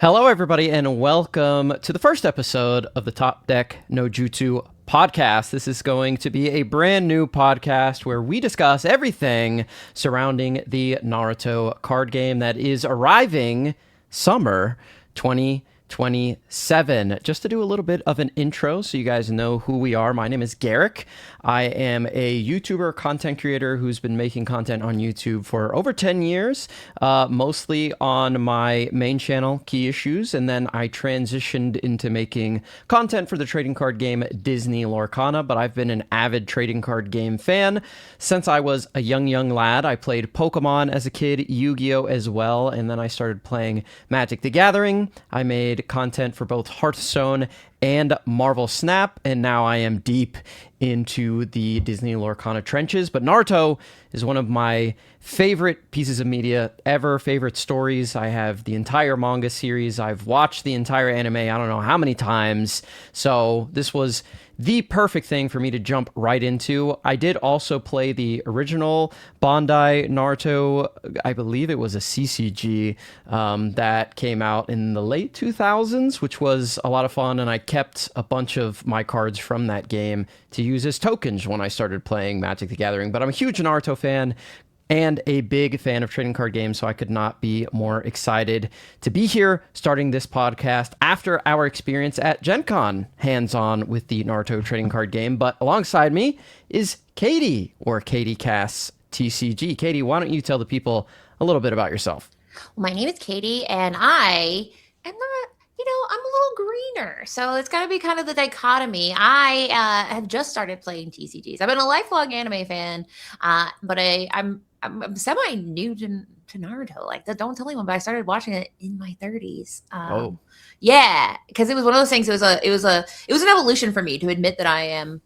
Hello, everybody, and welcome to the first episode of the Top Deck No Jutsu podcast. This is going to be a brand new podcast where we discuss everything surrounding the Naruto card game that is arriving summer 2027. Just to do a little bit of an intro so you guys know who we are, my name is Garrick. I am a YouTuber, content creator who's been making content on YouTube for over 10 years, mostly on my main channel, Key Issues, and then I transitioned into making content for the trading card game Disney Lorcana, but I've been an avid trading card game fan since I was a young lad. I played Pokemon as a kid, Yu-Gi-Oh! As well, and then I started playing Magic the Gathering. I made content for both Hearthstone and Marvel Snap, and now I am deep into the Disney Lorcana trenches. But Naruto is one of my favorite pieces of media ever, favorite stories. I have the entire manga series. I've watched the entire anime I don't know how many times. So this was the perfect thing for me to jump right into. I did also play the original Bandai Naruto. I believe it was a CCG that came out in the late 2000s, which was a lot of fun. And I kept a bunch of my cards from that game to use as tokens when I started playing Magic the Gathering. But I'm a huge Naruto fan and a big fan of trading card games, so I could not be more excited to be here starting this podcast after our experience at Gen Con, hands-on with the Naruto trading card game. But alongside me is Katie, or Katie Cass TCG. Katie, why don't you tell the people a little bit about yourself? My name is Katie, and I am I'm a little greener. So it's got to be kind of the dichotomy. I have just started playing TCGs. I've been a lifelong anime fan, but I'm semi new to Naruto. Like, don't tell anyone, but I started watching it in my 30s. Oh, Yeah, because it was one of those things. It was an evolution for me to admit that I'm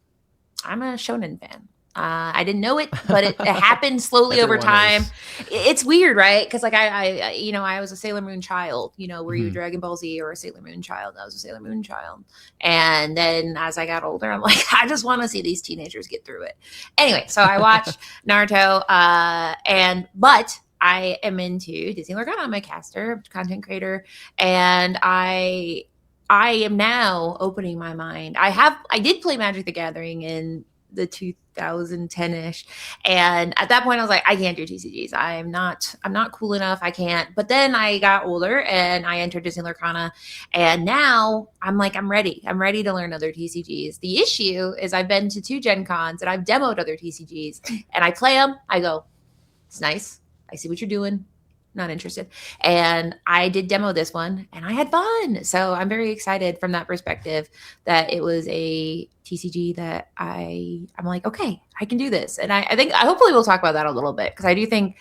a shonen fan. I didn't know it, but it happened slowly over everyone time. is. It's weird, right? Because like I was a Sailor Moon child. Were you a Mhm. Dragon Ball Z or a Sailor Moon child? I was a Sailor Moon child. And then as I got older, I'm like, I just want to see these teenagers get through it. Anyway, so I watched Naruto, but I am into Disney Lorcana. I'm a caster, content creator, and I am now opening my mind. I did play Magic the Gathering in the 2010-ish, and at that point I was like, I can't do TCGs. I'm not cool enough. I can't. But then I got older and I entered Disney Lorcana, and now I'm like, I'm ready to learn other TCGs. The issue is I've been to 2 Gen Cons and I've demoed other TCGs, and I play them. I go, it's nice. I see what you're doing. Not interested. And I did demo this one and I had fun. So I'm very excited from that perspective that it was a TCG that I'm like, okay, I can do this. And I think hopefully we'll talk about that a little bit, because I do think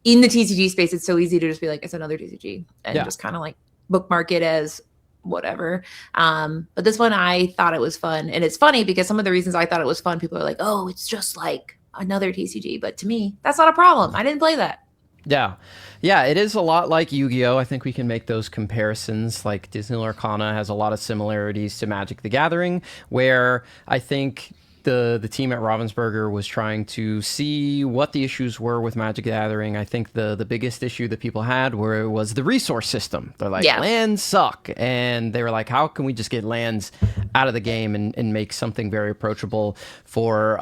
in the TCG space it's so easy to just be like, it's another TCG, and Yeah. just kind of like bookmark it as whatever. But this one I thought it was fun. And it's funny because some of the reasons I thought it was fun, people are like, oh, it's just like another TCG. But to me, that's not a problem. I didn't play that. Yeah. Yeah, it is a lot like Yu-Gi-Oh! I think we can make those comparisons. Like Disney Lorcana has a lot of similarities to Magic the Gathering, where I think the team at Ravensburger was trying to see what the issues were with Magic the Gathering. I think the biggest issue that people had was the resource system. They're like, Yeah. lands suck. And they were like, how can we just get lands out of the game and make something very approachable for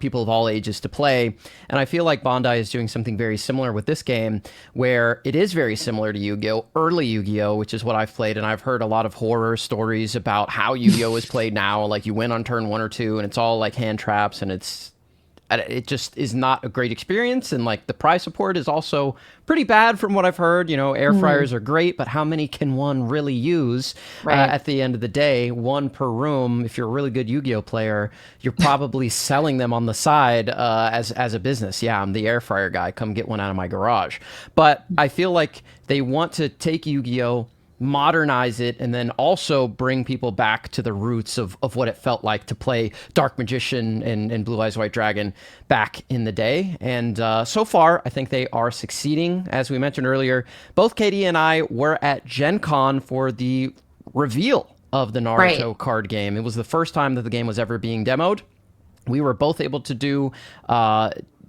people of all ages to play? And I feel like Bandai is doing something very similar with this game, where it is very similar to Yu-Gi-Oh! Early Yu-Gi-Oh!, which is what I've played, and I've heard a lot of horror stories about how Yu-Gi-Oh! Is played now. Like, you win on turn 1 or 2, and it's all like hand traps, and it just is not a great experience. And like, the prize support is also pretty bad from what I've heard. Air Mhm. fryers are great, but how many can one really use Right. at the end of the day? One per room. If you're a really good Yu-Gi-Oh player, you're probably selling them on the side as a business. Yeah, I'm the air fryer guy. Come get one out of my garage. But I feel like they want to take Yu-Gi-Oh, modernize it, and then also bring people back to the roots of what it felt like to play Dark Magician and Blue Eyes White Dragon back in the day. And so far, I think they are succeeding. As we mentioned earlier, both Katie and I were at Gen Con for the reveal of the Right. Naruto card game. It was the first time that the game was ever being demoed. We were both able to do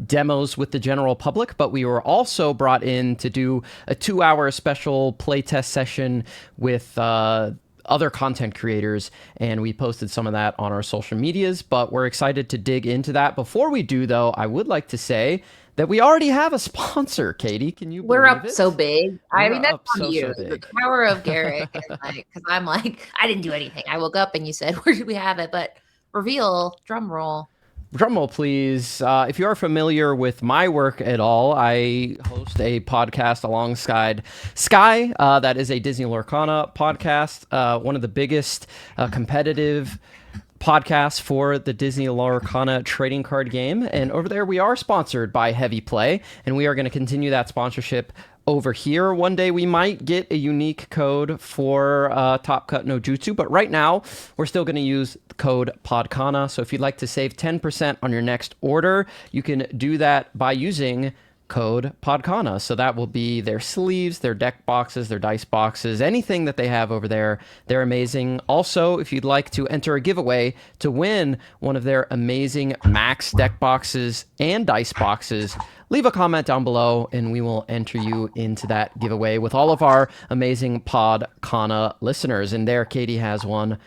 demos with the general public, but we were also brought in to do a 2-hour special playtest session with other content creators, and we posted some of that on our social medias, but we're excited to dig into that. Before we do, though, I would like to say that we already have a sponsor, Katie. Can you We're believe up so it? big. I We're mean, that's up on so you. The big. power of Garrick, and like, because I'm like, I didn't do anything. I woke up and you said, "Where did we have it?" But reveal, drum roll. Drum roll, please. If you are familiar with my work at all, I host a podcast alongside Sky. That is a Disney Lorcana podcast, one of the biggest competitive podcasts for the Disney Lorcana trading card game. And over there, we are sponsored by Heavy Play, and we are going to continue that sponsorship over here. One day we might get a unique code for Top Cut no Jutsu, but right now we're still going to use the code PODKANA. So if you'd like to save 10% on your next order, you can do that by using code PODKANA. So that will be their sleeves, their deck boxes, their dice boxes, anything that they have over there. They're amazing. Also, if you'd like to enter a giveaway to win one of their amazing max deck boxes and dice boxes, leave a comment down below and we will enter you into that giveaway with all of our amazing PodKana listeners. And there, Katie has one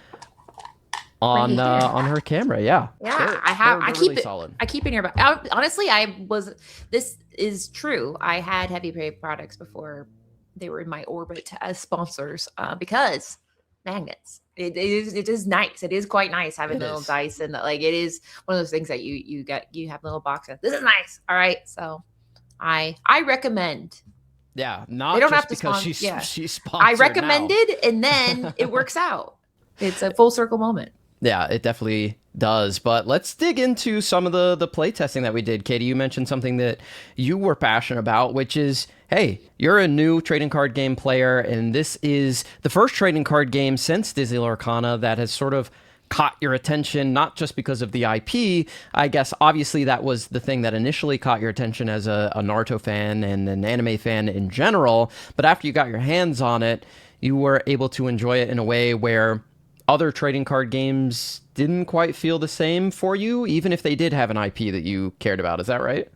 on her camera. Yeah. I have. I keep really it. solid. I keep it nearby. Honestly, This is true. I had Heavy Play products before they were in my orbit as sponsors because magnets. It is nice. It is quite nice having the little dice, and like it is one of those things that you have little boxes. This is nice. All right, so I recommend. Yeah, not they don't just have to because she's sponsored. I recommended, and then it works out. It's a full circle moment. Yeah, it definitely does. But let's dig into some of the play testing that we did. Katie, you mentioned something that you were passionate about, which is, hey, you're a new trading card game player, and this is the first trading card game since Disney Lorcana that has sort of caught your attention, not just because of the IP. I guess obviously that was the thing that initially caught your attention as a Naruto fan and an anime fan in general. But after you got your hands on it, you were able to enjoy it in a way where other trading card games didn't quite feel the same for you, even if they did have an IP that you cared about. Is that right?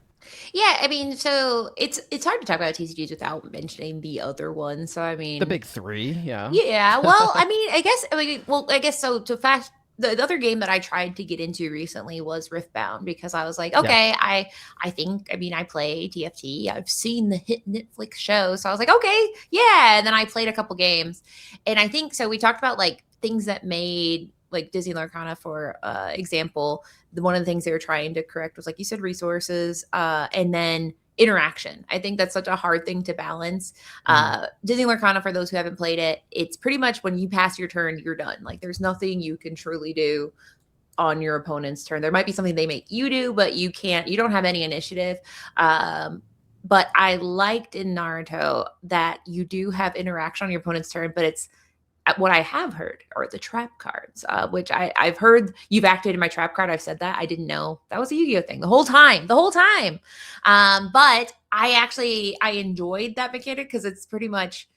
Yeah, I mean, so it's hard to talk about TCGs without mentioning the other ones. So I mean, the big three, yeah. Yeah, well, I guess so. The other game that I tried to get into recently was Riftbound because I was like, okay, yeah. I play TFT. I've seen the hit Netflix show, so I was like, okay, yeah. And then I played a couple games, and I think so. We talked about like things that made like Disney Lorcana, for example. One of the things they were trying to correct was, like you said, resources, and then interaction. I think that's such a hard thing to balance. Disney Lorcana, for those who haven't played it, it's pretty much when you pass your turn, you're done. Like there's nothing you can truly do on your opponent's turn. There might be something they make you do, but you don't have any initiative. But I liked in Naruto that you do have interaction on your opponent's turn, but it's what I have heard are the trap cards, which I've heard you've activated my trap card. I've said that. I didn't know that was a Yu-Gi-Oh thing the whole time. But I enjoyed that mechanic because it's pretty much,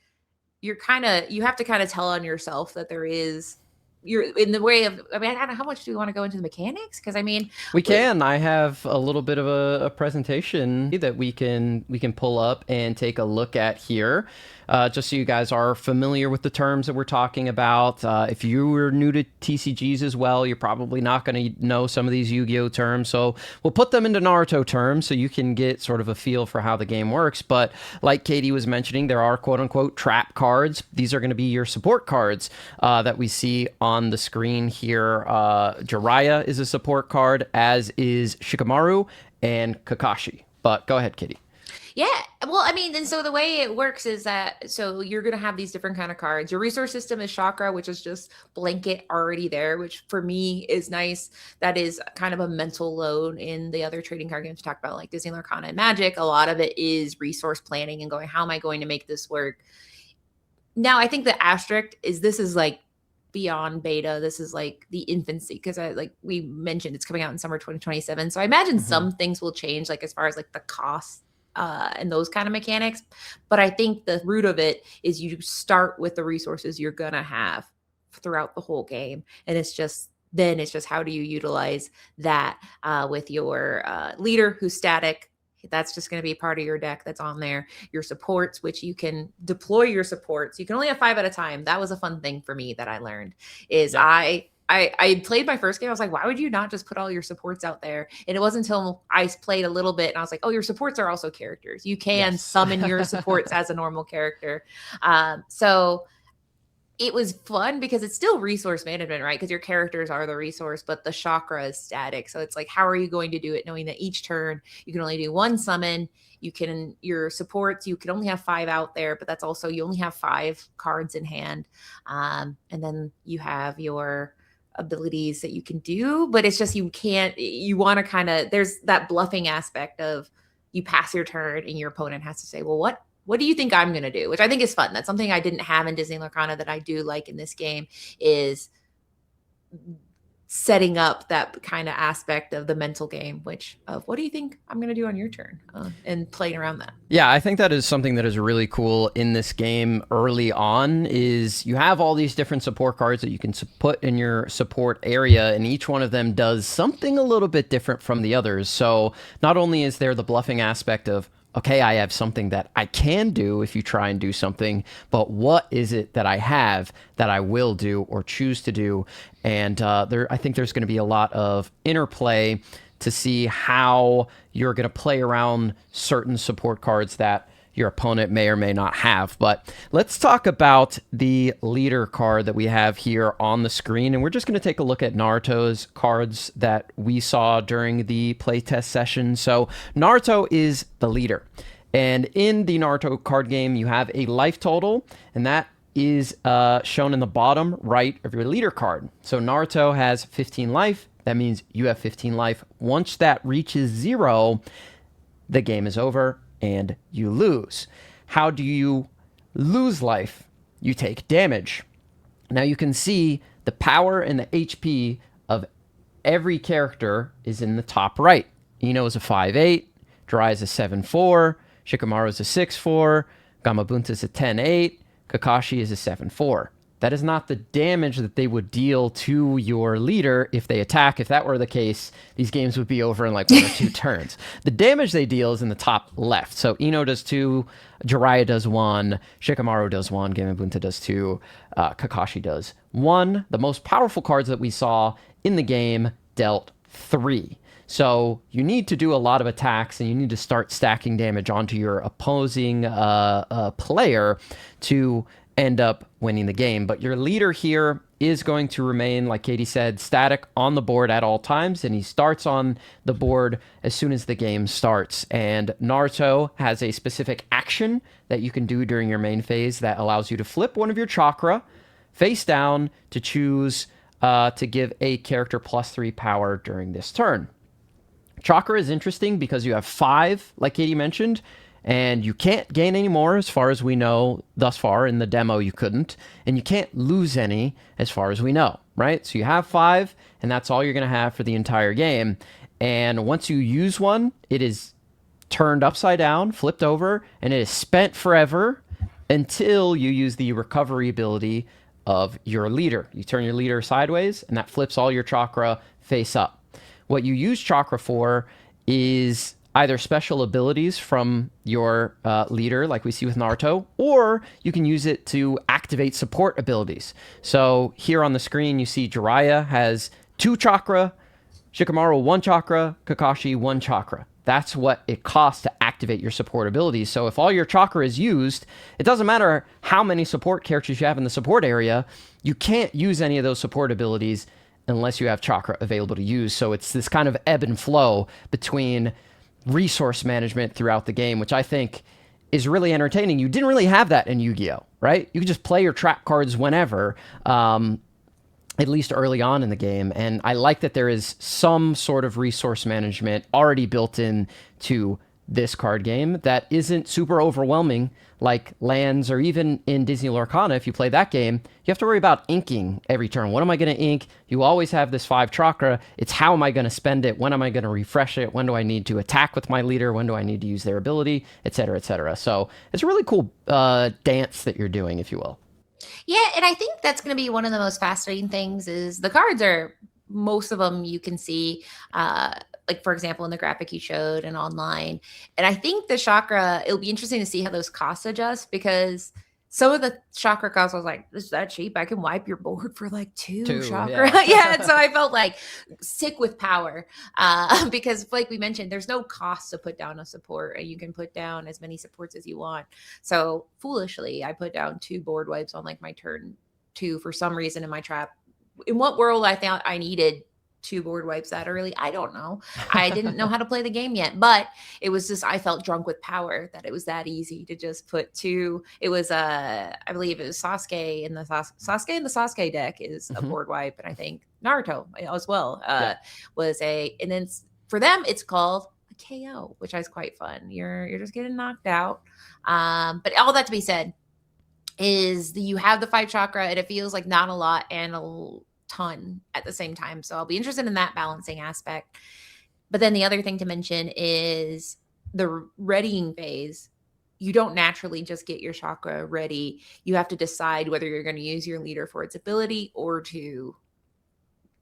you have to kind of tell on yourself that you're in the way of, I mean, I don't know, how much do we want to go into the mechanics? Because I mean, we can. I have a little bit of a presentation that we can pull up and take a look at here. Just so you guys are familiar with the terms that we're talking about. If you were new to TCGs as well, you're probably not going to know some of these Yu-Gi-Oh terms. So we'll put them into Naruto terms so you can get sort of a feel for how the game works. But like Katie was mentioning, there are quote unquote trap cards. These are going to be your support cards that we see on the screen here. Jiraiya is a support card, as is Shikamaru and Kakashi. But go ahead, Katie. Yeah. Well, I mean, and so the way it works is that, so you're going to have these different kind of cards. Your resource system is chakra, which is just blanket already there, which for me is nice. That is kind of a mental load. In the other trading card games we talked about, like Disney Lorcana and Magic, a lot of it is resource planning and going, how am I going to make this work? Now, I think the asterisk is this is like beyond beta. This is like the infancy, because like we mentioned, it's coming out in summer 2027. So I imagine some things will change, like as far as like the cost and those kind of mechanics. But I think the root of it is you start with the resources you're going to have throughout the whole game. And it's just then it's just how do you utilize that with your leader who's static. That's just going to be part of your deck that's on there. Your supports, which you can deploy your supports. You can only have 5 at a time. That was a fun thing for me that I learned is Yeah. I played my first game. I was like, why would you not just put all your supports out there? And it wasn't until I played a little bit and I was like, oh, your supports are also characters. You can Yes. summon your supports as a normal character. So it was fun because it's still resource management, right? Because your characters are the resource, but the chakra is static. So it's like, how are you going to do it knowing that each turn you can only do one summon? You can, your supports, you can only have 5 out there, but that's also, you only have 5 cards in hand. And then you have your abilities that you can do, but it's just, you can't, you want to kind of, there's that bluffing aspect of you pass your turn and your opponent has to say, well, what do you think I'm going to do? Which I think is fun. That's something I didn't have in Disney Lorcana that I do like in this game is setting up that kind of aspect of the mental game, which of what do you think I'm going to do on your turn and playing around that. Yeah, I think that is something that is really cool in this game early on is you have all these different support cards that you can put in your support area, and each one of them does something a little bit different from the others. So not only is there the bluffing aspect of, okay, I have something that I can do if you try and do something, but what is it that I have that I will do or choose to do? And I think there's going to be a lot of interplay to see how you're going to play around certain support cards that your opponent may or may not have. But let's talk about the leader card that we have here on the screen. And we're just going to take a look at Naruto's cards that we saw during the playtest session. So Naruto is the leader. And in the Naruto card game, you have a life total, and that is shown in the bottom right of your leader card. So Naruto has 15 life. That means you have 15 life. Once that reaches 0, the game is over and you lose. How do you lose life? You take damage. Now you can see the power and the HP of every character is in the top right. Ino is a 5'8", Jiraiya is a 7'4", Shikamaru is a 6'4", Gamabunta is a 10'8", Kakashi is a 7'4". That is not the damage that they would deal to your leader if they attack. If that were the case, these games would be over in like 1 or 2 turns. The damage they deal is in the top left. So Ino does 2, Jiraiya does 1, Shikamaru does 1, Gamabunta does 2, Kakashi does 1. The most powerful cards that we saw in the game dealt 3. So you need to do a lot of attacks and you need to start stacking damage onto your opposing player to end up winning the game. But your leader here is going to remain, like Katie said, static on the board at all times, and he starts on the board as soon as the game starts. And Naruto has a specific action that you can do during your main phase that allows you to flip one of your chakra face down to choose to give a character +3 power during this turn. Chakra is interesting because you have 5, like Katie mentioned, and you can't gain any more as far as we know thus far. In the demo you couldn't, and you can't lose any as far as we know, right? So you have 5, and that's all you're going to have for the entire game. And once you use one, it is turned upside down, flipped over, and it is spent forever until you use the recovery ability of your leader. You turn your leader sideways, and that flips all your chakra face up. What you use chakra for is either special abilities from your leader, like we see with Naruto, or you can use it to activate support abilities. So here on the screen, you see Jiraiya has 2 chakra, Shikamaru 1 chakra, Kakashi 1 chakra. That's what it costs to activate your support abilities. So if all your chakra is used, it doesn't matter how many support characters you have in the support area, you can't use any of those support abilities unless you have chakra available to use. So it's this kind of ebb and flow between resource management throughout the game, which I think is really entertaining. You didn't really have that in Yu-Gi-Oh, right? You could just play your trap cards whenever, at least early on in the game. And I like that there is some sort of resource management already built in to this card game that isn't super overwhelming like lands, or even in Disney Lorcana. If you play that game, you have to worry about inking every turn. What am I going to ink? You always have this 5 chakra. It's how am I going to spend it? When am I going to refresh it? When do I need to attack with my leader? When do I need to use their ability, etc., etc.? So it's a really cool dance that you're doing, if you will. Yeah, and I think that's going to be one of the most fascinating things is the cards are most of them you can see, like for example, in the graphic you showed and online. And I think the chakra, it'll be interesting to see how those costs adjust because some of the chakra costs I was like, this is that cheap. I can wipe your board for like two Two, chakra. yeah. Yeah. And so I felt like sick with power because, like we mentioned, there's no cost to put down a support and you can put down as many supports as you want. So foolishly, I put down 2 board wipes on like my turn 2 for some reason in my trap. In what world I thought I needed 2 board wipes that early? I don't know. I didn't know how to play the game yet, but it was just I felt drunk with power that it was that easy to just put 2. It was I believe it was Sasuke in the Sasuke deck is a Mhm. board wipe, and I think Naruto as well Yeah. was and then for them it's called a KO, which is quite fun. You're just getting knocked out. But all that to be said, is you have the 5 chakra and it feels like not a lot and a ton at the same time. So I'll be interested in that balancing aspect. But then the other thing to mention is the readying phase. You don't naturally just get your chakra ready. You have to decide whether you're going to use your leader for its ability or to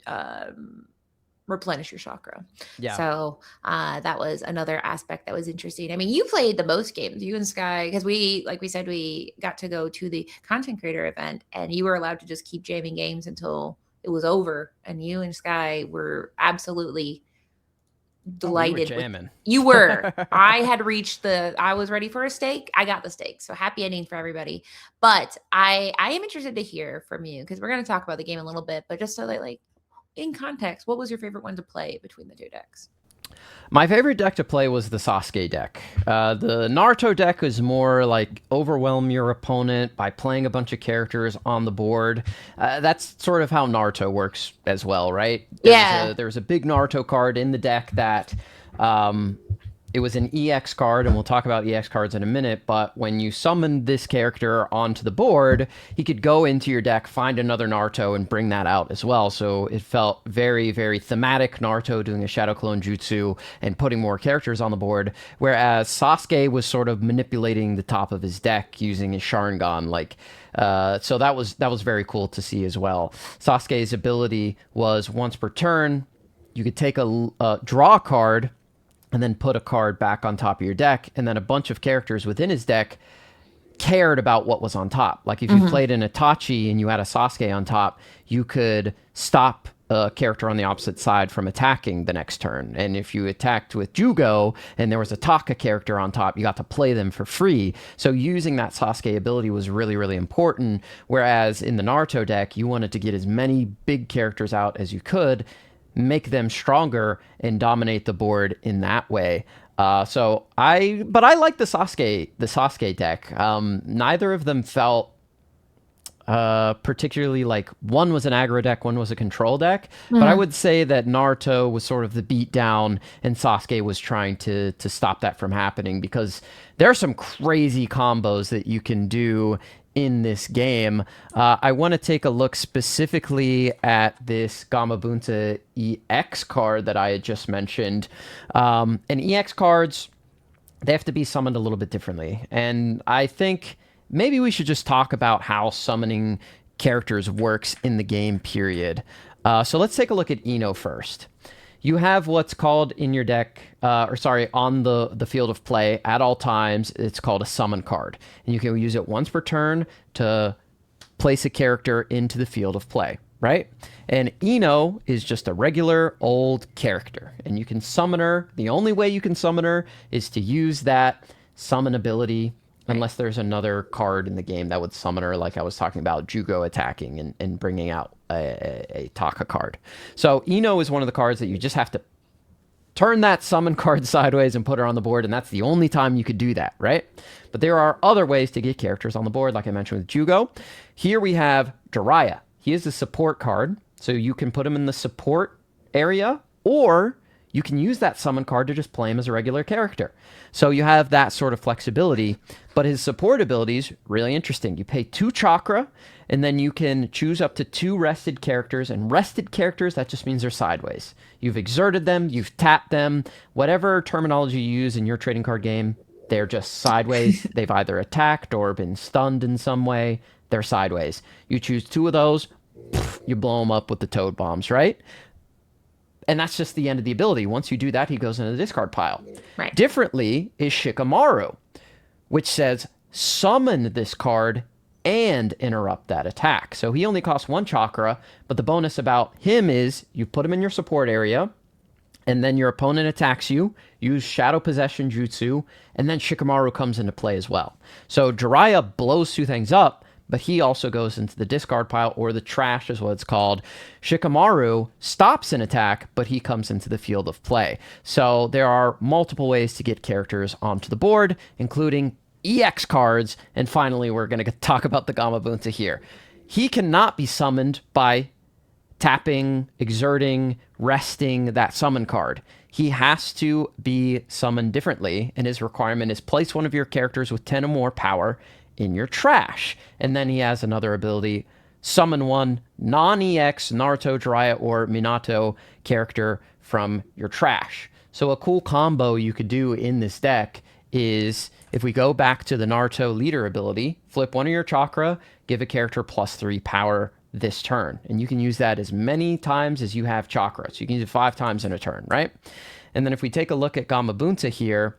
um, replenish your chakra. Yeah. So that was another aspect that was interesting. I mean, you played the most games, you and Sky, because like we said, we got to go to the content creator event and you were allowed to just keep jamming games until it was over. And you and Sky were absolutely Oh, we were delighted with jamming. you were. I was ready for a steak. I got the steak. So happy ending for everybody. But I am interested to hear from you because we're going to talk about the game a little bit, but just so that like in context, what was your favorite one to play between the 2 decks? My favorite deck to play was the Sasuke deck. The Naruto deck is more like overwhelm your opponent by playing a bunch of characters on the board. That's sort of how Naruto works as well, right? There's a big Naruto card in the deck that it was an EX card, and we'll talk about EX cards in a minute, but when you summoned this character onto the board, he could go into your deck, find another Naruto, and bring that out as well. So it felt very, very thematic, Naruto doing a Shadow Clone Jutsu and putting more characters on the board, whereas Sasuke was sort of manipulating the top of his deck using his Sharingan, so that was very cool to see as well. Sasuke's ability was once per turn, you could take draw a card, and then put a card back on top of your deck, and then a bunch of characters within his deck cared about what was on top. Like if you played an Itachi and you had a Sasuke on top, you could stop a character on the opposite side from attacking the next turn. And if you attacked with Jugo and there was a Taka character on top, you got to play them for free. So using that Sasuke ability was really, really important. Whereas in the Naruto deck, you wanted to get as many big characters out as you could, make them stronger and dominate the board in that way. But I like the Sasuke deck. Neither of them felt particularly like one was an aggro deck, one was a control deck. But I would say that Naruto was sort of the beat down, and Sasuke was trying to stop that from happening because there are some crazy combos that you can do in this game. I want to take a look specifically at this Gamabunta EX card that I had just mentioned. And EX cards, they have to be summoned a little bit differently. And I think maybe we should just talk about how summoning characters works in the game, period. So let's take a look at Ino first. You have what's called in your deck, on the field of play at all times, it's called a summon card. And you can use it once per turn to place a character into the field of play, right? And Ino is just a regular old character. And you can summon her. The only way you can summon her is to use that summon ability, unless there's another card in the game that would summon her, like I was talking about, Jugo attacking and bringing out a Taka card. So Ino is one of the cards that you just have to turn that summon card sideways and put her on the board, and that's the only time you could do that, right? But there are other ways to get characters on the board, like I mentioned with Jugo. Here we have Jiraiya. He is a support card, so you can put him in the support area, or you can use that summon card to just play him as a regular character. So you have that sort of flexibility, but his support ability is really interesting. You pay 2 chakra, and then you can choose up to 2 rested characters, and rested characters, that just means they're sideways. You've exerted them, you've tapped them, whatever terminology you use in your trading card game, they're just sideways. They've either attacked or been stunned in some way. They're sideways. You choose 2 of those, you blow them up with the toad bombs, right? And that's just the end of the ability. Once you do that, he goes into the discard pile. Right. Differently is Shikamaru, which says summon this card and interrupt that attack. So he only costs 1 chakra, but the bonus about him is you put him in your support area, and then your opponent attacks you, use Shadow Possession Jutsu, and then Shikamaru comes into play as well. So Jiraiya blows 2 things up, but he also goes into the discard pile, or the trash is what it's called. Shikamaru stops an attack, but he comes into the field of play. So there are multiple ways to get characters onto the board, including EX cards, and finally we're going to talk about the Gamabunta here. He cannot be summoned by tapping, exerting, resting that summon card. He has to be summoned differently, and his requirement is place one of your characters with 10 or more power in your trash. And then he has another ability, summon one non-EX Naruto, Jiraiya, or Minato character from your trash. So a cool combo you could do in this deck is, if we go back to the Naruto leader ability, flip one of your chakra, give a character +3 power this turn. And you can use that as many times as you have chakra. So you can use it 5 times in a turn, right? And then if we take a look at Gamabunta here,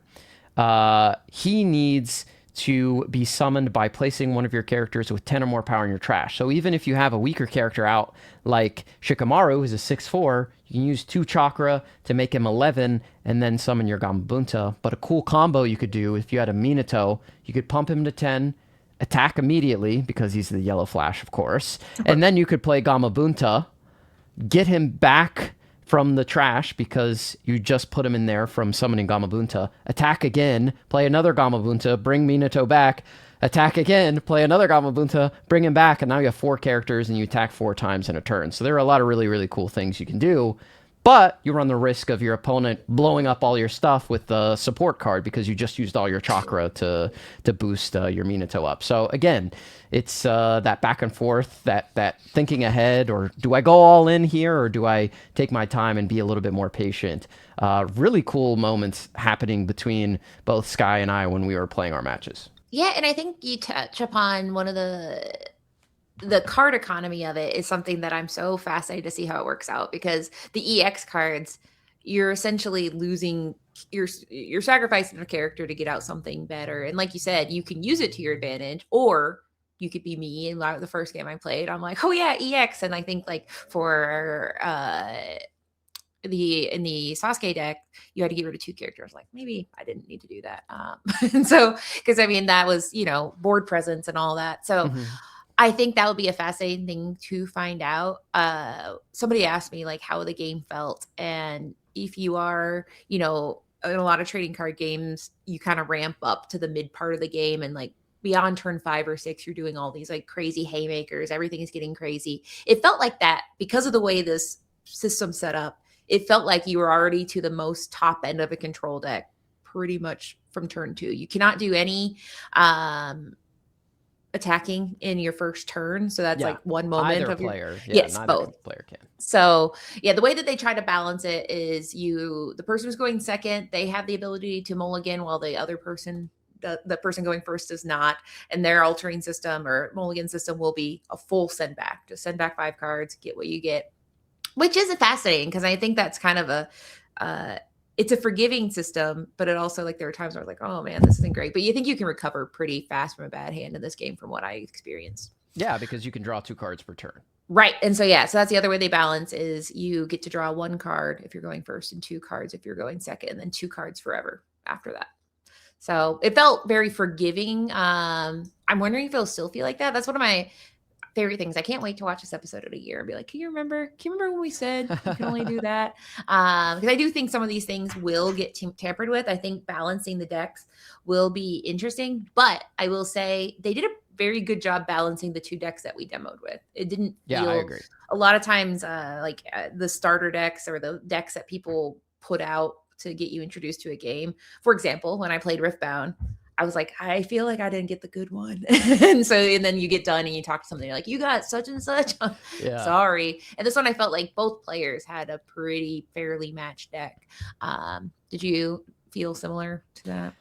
he needs to be summoned by placing one of your characters with 10 or more power in your trash. So even if you have a weaker character out, like Shikamaru, who's a 6/4, you can use 2 chakra to make him 11 and then summon your Gamabunta. But a cool combo you could do, if you had a Minato, you could pump him to 10, attack immediately, because he's the yellow flash, of course. And then you could play Gamabunta, get him back from the trash because you just put him in there from summoning Gamabunta, attack again, play another Gamabunta, bring Minato back, attack again, play another Gamabunta, bring him back, and now you have 4 characters and you attack 4 times in a turn. So there are a lot of really, really cool things you can do, but you run the risk of your opponent blowing up all your stuff with the support card because you just used all your chakra to boost your Minato up. So again, it's that back and forth, that thinking ahead, or do I go all in here, or do I take my time and be a little bit more patient? Really cool moments happening between both Sky and I when we were playing our matches. Yeah, and I think you touch upon one of the card economy of it is something that I'm so fascinated to see how it works out, because the EX cards, you're essentially losing, you're sacrificing a character to get out something better. And like you said, you can use it to your advantage, or you could be me. And the first game I played, I'm like, oh yeah, EX. And I think like for in the Sasuke deck, you had to get rid of 2 characters. Like, maybe I didn't need to do that. And so, because I mean, that was, board presence and all that. So I think that would be a fascinating thing to find out. Somebody asked me like how the game felt. And if you are, in a lot of trading card games, you kind of ramp up to the mid part of the game, and like beyond turn 5 or 6, you're doing all these like crazy haymakers. Everything is getting crazy. It felt like that because of the way this system set up. It felt like you were already to the most top end of a control deck pretty much from turn 2. You cannot do any attacking in your first turn. So that's like one moment either of player. Yes, both. Player can. So yeah, the way that they try to balance it is the person who's going second, they have the ability to mulligan, while the other person, the person going first, does not. And their altering system or mulligan system will be a full send back. Just send back 5 cards, get what you get. Which is fascinating, because I think that's kind of it's a forgiving system, but it also, like, there are times where I'm like, oh man, this isn't great. But you think you can recover pretty fast from a bad hand in this game, from what I experienced. Yeah, because you can draw 2 cards per turn. Right. And so, yeah, so that's the other way they balance, is you get to draw 1 card if you're going first, and 2 cards if you're going second, and then 2 cards forever after that. So it felt very forgiving. I'm wondering if it'll still feel like that. That's one of my favorite things. I can't wait to watch this episode in a year and be like, can you remember when we said you can only do that? Because I do think some of these things will get tampered with. I think balancing the decks will be interesting, but I will say they did a very good job balancing the 2 decks that we demoed with. It didn't feel, I agree. A lot of times the starter decks, or the decks that people put out to get you introduced to a game. For example, when I played Riftbound, I was like, I feel like I didn't get the good one. and then you get done and you talk to somebody, you're like, you got such and such. Yeah. Sorry. And this one, I felt like both players had a pretty fairly matched deck. Did you feel similar to that?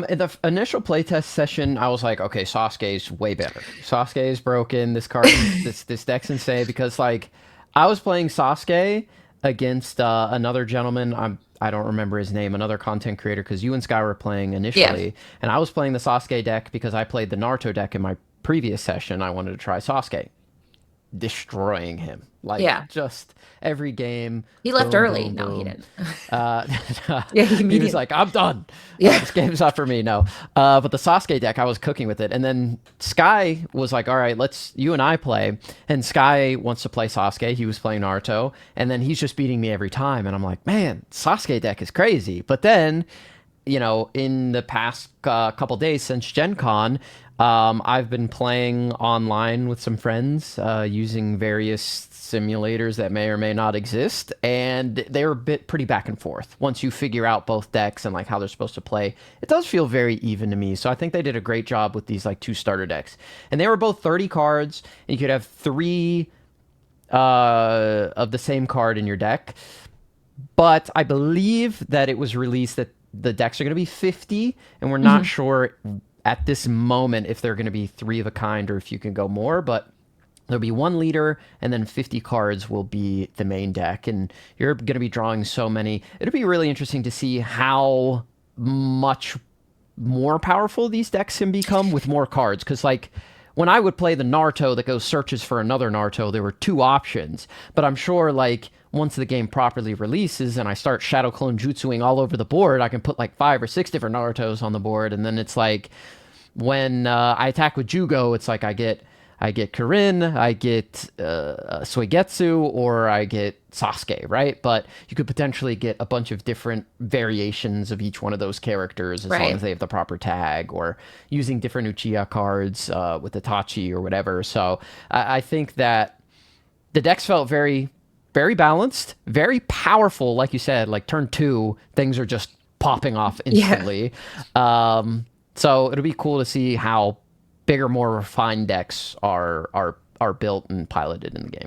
In the initial playtest session, I was like, okay, Sasuke's way better. Sasuke is broken. This card, this deck's insane, because like I was playing Sasuke against another gentleman. I don't remember his name, another content creator, because you and Sky were playing Yeah. initially, and I was playing the Sasuke deck because I played the Naruto deck in my previous session. I wanted to try Sasuke, destroying him like Yeah. just every game. He left Boom, early. boom, No, he boom. didn't. Uh, Yeah, he he was immediately. like, "I'm done. Yeah. This game's not for me." No, but the Sasuke deck, I was cooking with it, and then Sky was like, "All right, let's you and I play." And Sky wants to play Sasuke. He was playing Naruto, and then he's just beating me every time. And I'm like, "Man, Sasuke deck is crazy." But then in the past couple days since Gen Con, I've been playing online with some friends using various simulators that may or may not exist, and they're pretty back and forth. Once you figure out both decks and like how they're supposed to play, it does feel very even to me. So I think they did a great job with these like two starter decks, and they were both 30 cards, and you could have three of the same card in your deck. But I believe that it was released that the decks are going to be 50, and we're not Mhm. sure at this moment if they're going to be three of a kind or if you can go more. But there'll be one leader, and then 50 cards will be the main deck, and you're going to be drawing so many. It'll be really interesting to see how much more powerful these decks can become with more cards. Because, like, when I would play the Naruto that goes searches for another Naruto, there were two options. But I'm sure, like, once the game properly releases and I start Shadow Clone Jutsuing all over the board, I can put like 5 or 6 different Narutos on the board. And then it's like, when I attack with Jugo, it's like I get Karin, I get Suigetsu, or I get Sasuke, right? But you could potentially get a bunch of different variations of each one of those characters as long as Right. they have the proper tag, or using different Uchiha cards with Itachi or whatever. So I think that the decks felt very, very balanced, very powerful. Like you said, like turn two, things are just popping off Yeah. instantly. So it'll be cool to see how bigger, more refined decks are built and piloted in the game.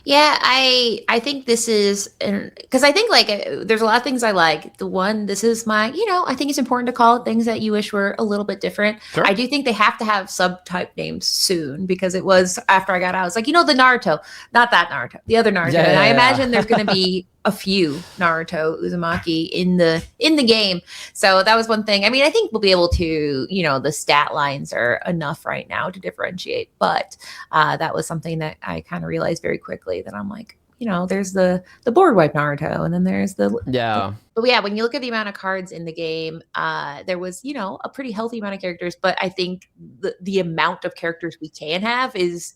Yeah, I think this is because I think like there's a lot of things I like. The one, this is my, I think it's important to call it things that you wish were a little bit different. I Sure. do think they have to have subtype names soon because it was after I got out, I was like, the Naruto, not that Naruto, the other Naruto, Yeah, and I yeah, imagine there's going to yeah. be a few Naruto Uzumaki in the game. So that was one thing. I mean, I think we'll be able to, the stat lines are enough right now to differentiate, but that was something that I kind of realized very quickly that I'm like, there's the board wipe Naruto, and then there's the Yeah. but yeah, when you look at the amount of cards in the game, there was a pretty healthy amount of characters, but I think the amount of characters we can have is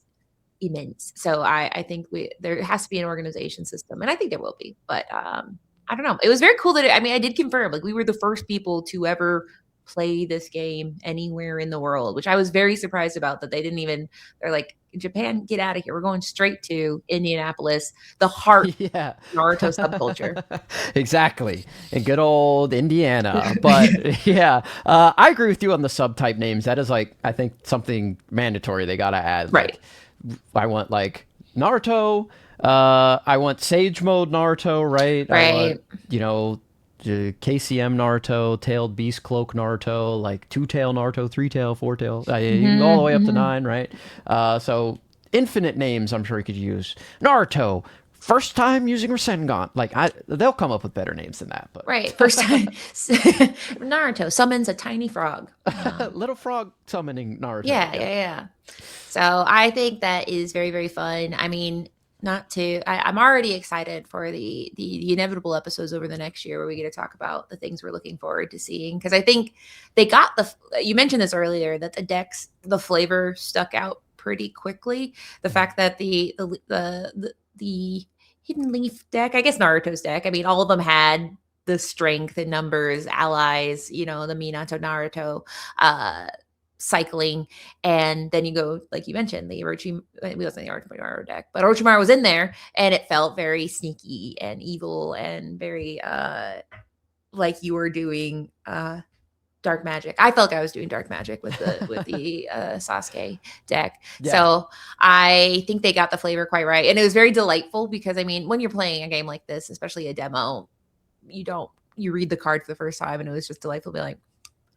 immense. So I think there has to be an organization system, and I think there will be. But I don't know. It was very cool that I mean I did confirm like we were the first people to ever play this game anywhere in the world, which I was very surprised about that they didn't even. They're like Japan, get out of here. We're going straight to Indianapolis, the heart Yeah. of Naruto subculture. Exactly. In good old Indiana. But yeah, I agree with you on the subtype names. That is like, I think something mandatory they gotta add. Right. Like, I want like Naruto. I want Sage Mode Naruto, right? I want, Right. you know, KCM Naruto, Tailed Beast Cloak Naruto, like Two Tail Naruto, Three Tail, Four Tail, you can go all the Hmm. way up to Hmm. 9, right? So infinite names I'm sure you could use. Naruto, first time using Rasengan. Like they'll come up with better names than that, but Right. First time Naruto summons a tiny frog. Little Frog summoning Naruto. Yeah, Yep. yeah, yeah. So I think that is very, very fun. I mean, not to. I'm already excited for the inevitable episodes over the next year where we get to talk about the things we're looking forward to seeing. Because I think they got You mentioned this earlier that the decks, the flavor stuck out pretty quickly. The fact that the hidden leaf deck, I guess Naruto's deck. I mean, all of them had the strength and numbers, allies. The Minato Naruto. Cycling, and then you go like you mentioned the Orochi. It wasn't the Orochimaru deck, but Orochimaru was in there, and it felt very sneaky and evil and very like you were doing dark magic. I felt like I was doing dark magic with the Sasuke deck. Yeah. So I think they got the flavor quite right, and it was very delightful because I mean, when you're playing a game like this, especially a demo, you read the card for the first time, and it was just delightful to be like,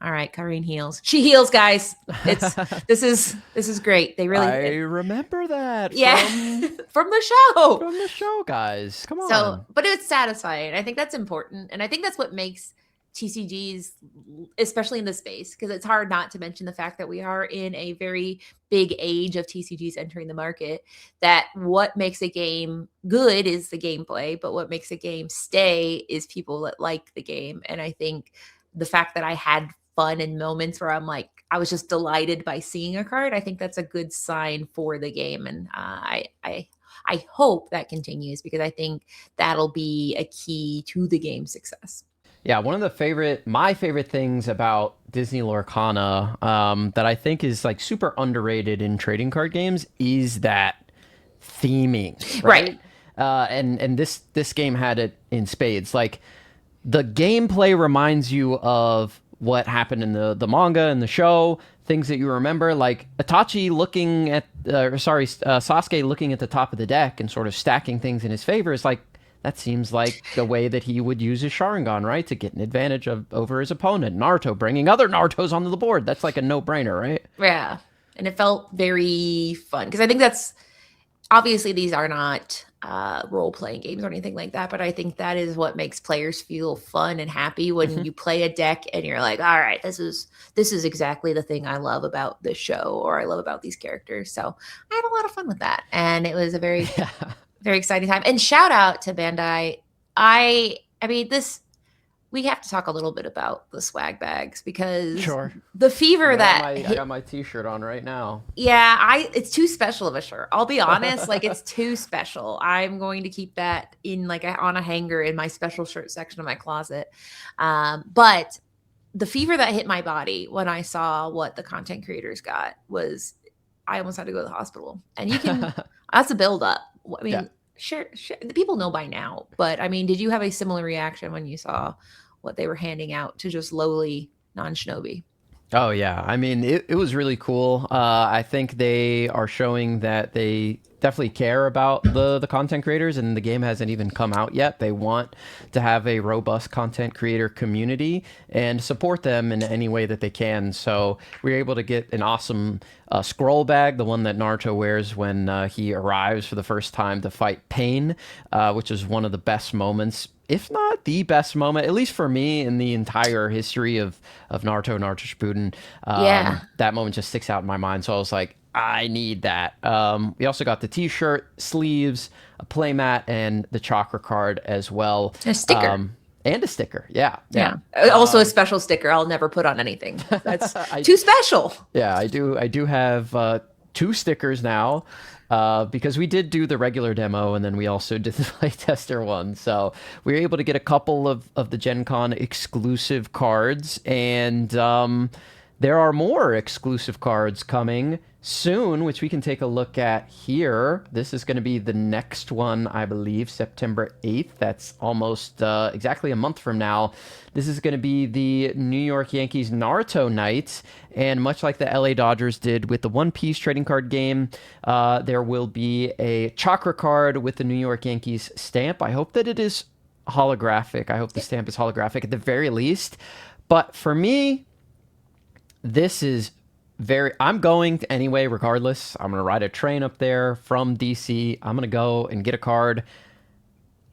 All right, Karine heals. She heals, guys. It's this is great. They I really remember that yeah from from the show. from the show, guys. Come So, on. but it's satisfying. I think that's important, and I think that's what makes TCGs, especially in this space, because it's hard not to mention the fact that we are in a very big age of TCGs entering the market. That what makes a game good is the gameplay, but what makes a game stay is people that like the game. And I think the fact that I had fun and moments where I'm like, I was just delighted by seeing a card. I think that's a good sign for the game, and I hope that continues because I think that'll be a key to the game's success. Yeah, one of my favorite things about Disney Lorcana, that I think is like super underrated in trading card games is that theming, Right. right? And this game had it in spades. Like the gameplay reminds you of what happened in the manga and the show, things that you remember, like Itachi looking at, Sasuke looking at the top of the deck and sort of stacking things in his favor is like, that seems like the way that he would use his Sharingan, right? To get an advantage over his opponent. Naruto bringing other Narutos onto the board. That's like a no-brainer, right? Yeah. And it felt very fun because I think that's obviously these are not role playing games or anything like that, but I think that is what makes players feel fun and happy when you play a deck and you're like, all right, this is exactly the thing I love about this show or I love about these characters. So I had a lot of fun with that, and it was a very Yeah. very exciting time. And shout out to Bandai. I mean this. We have to talk a little bit about the swag bags because Sure. the fever that I hit, got my T-shirt on right now. yeah, it's too special of a shirt. I'll be honest, like it's too special. I'm going to keep that in like on a hanger in my special shirt section of my closet. But the fever that hit my body when I saw what the content creators got was I almost had to go to the hospital. And you can that's a build up. I mean, Yeah. sure, the people know by now, but I mean, did you have a similar reaction when you saw what they were handing out to just lowly non-shinobi? Oh yeah, I mean it was really cool. I think they are showing that they definitely care about the content creators, and the game hasn't even come out yet. They want to have a robust content creator community and support them in any way that they can. So we were able to get an awesome scroll bag, the one that Naruto wears when he arrives for the first time to fight Pain, which is one of the best moments, if not the best moment, at least for me, in the entire history of Naruto Shippuden. Yeah. That moment just sticks out in my mind. So I was like, I need that. We also got the T-shirt, sleeves, a playmat, and the chakra card as well. A sticker. And a sticker. Yeah. Yeah. Also a special sticker I'll never put on anything. That's I- too special. Yeah, I do have two stickers now. Because we did do the regular demo and then we also did the playtester one. So we were able to get a couple of the Gen Con exclusive cards, and there are more exclusive cards coming soon, which we can take a look at here. This is going to be the next one, I believe, September 8th. That's almost exactly a month from now. This is going to be the New York Yankees Naruto night. And much like the LA Dodgers did with the One Piece trading card game, there will be a chakra card with the New York Yankees stamp. I hope that it is holographic. I hope the stamp is holographic at the very least. But for me, this is I'm going anyway, regardless. I'm going to ride a train up there from DC. I'm going to go and get a card.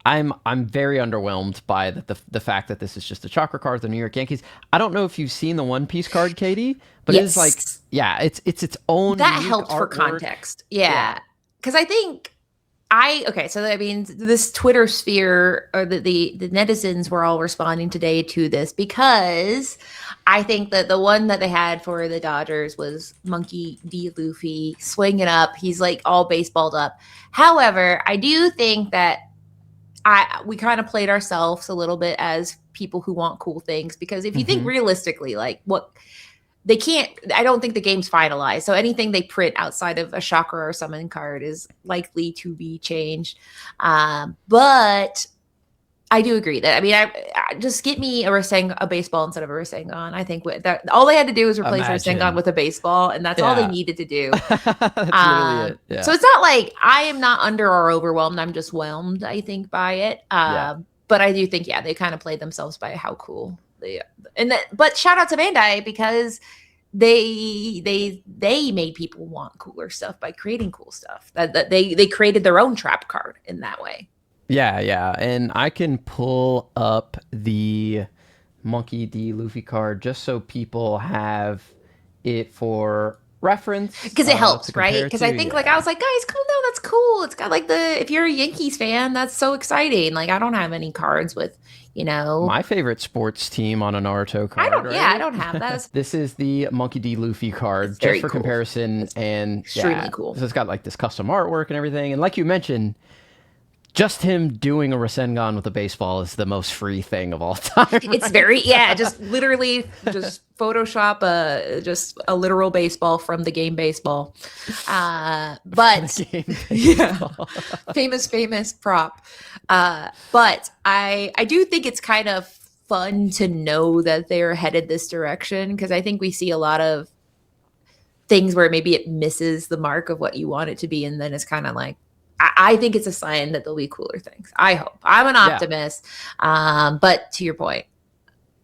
I'm very underwhelmed by the fact that this is just a chakra card, the New York Yankees. I don't know if you've seen the One Piece card, Katie, but Yes. it is like, yeah, it's its own That unique helped for artwork. context. Yeah. Because I think okay, so that means this Twitter sphere or the netizens were all responding today to this because I think that the one that they had for the Dodgers was Monkey D. Luffy swinging up. He's like all baseballed up. However, I do think that we kind of played ourselves a little bit as people who want cool things because if you think realistically, like what they can't, I don't think the game's finalized. So anything they print outside of a chakra or summon card is likely to be changed. But I do agree that, I mean, I just get me a baseball instead of a Rasengan. I think that all they had to do was replace Rasengan with a baseball, and that's all they needed to do. That's literally it. Yeah. So it's not like I am not under or overwhelmed. I'm just whelmed, I think, by it. But I do think, they kind of played themselves by how cool the and that. But shout out to Bandai because they made people want cooler stuff by creating cool stuff. That they created their own trap card in that way. Yeah, yeah. And I can pull up the Monkey D. Luffy card just so people have it for reference Because it to helps, right? compare Because to. I think like I Yeah. was like, guys, cool, no, that's cool. It's got like the if you're a Yankees fan, that's so exciting. Like I don't have any cards with, you know, My favorite sports team on a Naruto I card, don't. Yeah, I right? don't have that. This is the Monkey D. Luffy It's card, just very for cool. comparison. It's And extremely yeah, cool. so it's got like this custom artwork and everything. And like you mentioned, just him doing a Rasengan with a baseball is the most free thing of all time. It's very yeah, just literally just Photoshop just a literal baseball from the game baseball. But yeah, famous prop. But I do think it's kind of fun to know that they're headed this direction because I think we see a lot of things where maybe it misses the mark of what you want it to be, and then it's kind of like I think it's a sign that there'll be cooler things. I hope. I'm an Yeah. optimist. But to your point,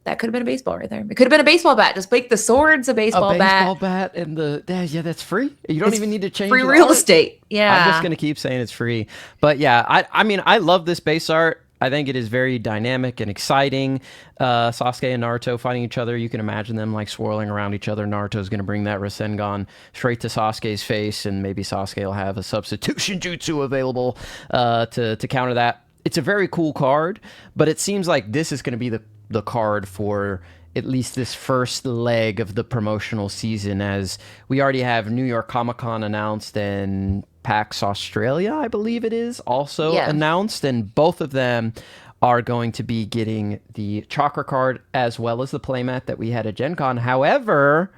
that could have been a baseball right there. It could have been a baseball bat. Just make the swords a baseball, A baseball bat and yeah, that's free. You don't It's even need to change free the real art. estate. Yeah. I'm just gonna keep saying it's free. But yeah, I mean I love this base art. I think it is very dynamic and exciting. Sasuke and Naruto fighting each other. You can imagine them like swirling around each other. Naruto's going to bring that Rasengan straight to Sasuke's face, and maybe Sasuke will have a substitution jutsu available to counter that. It's a very cool card, but it seems like this is going to be the card for at least this first leg of the promotional season, as we already have New York Comic Con announced and PAX Australia, I believe it is, also Yeah. announced, and both of them are going to be getting the Chakra card as well as the playmat that we had at Gen Con. However,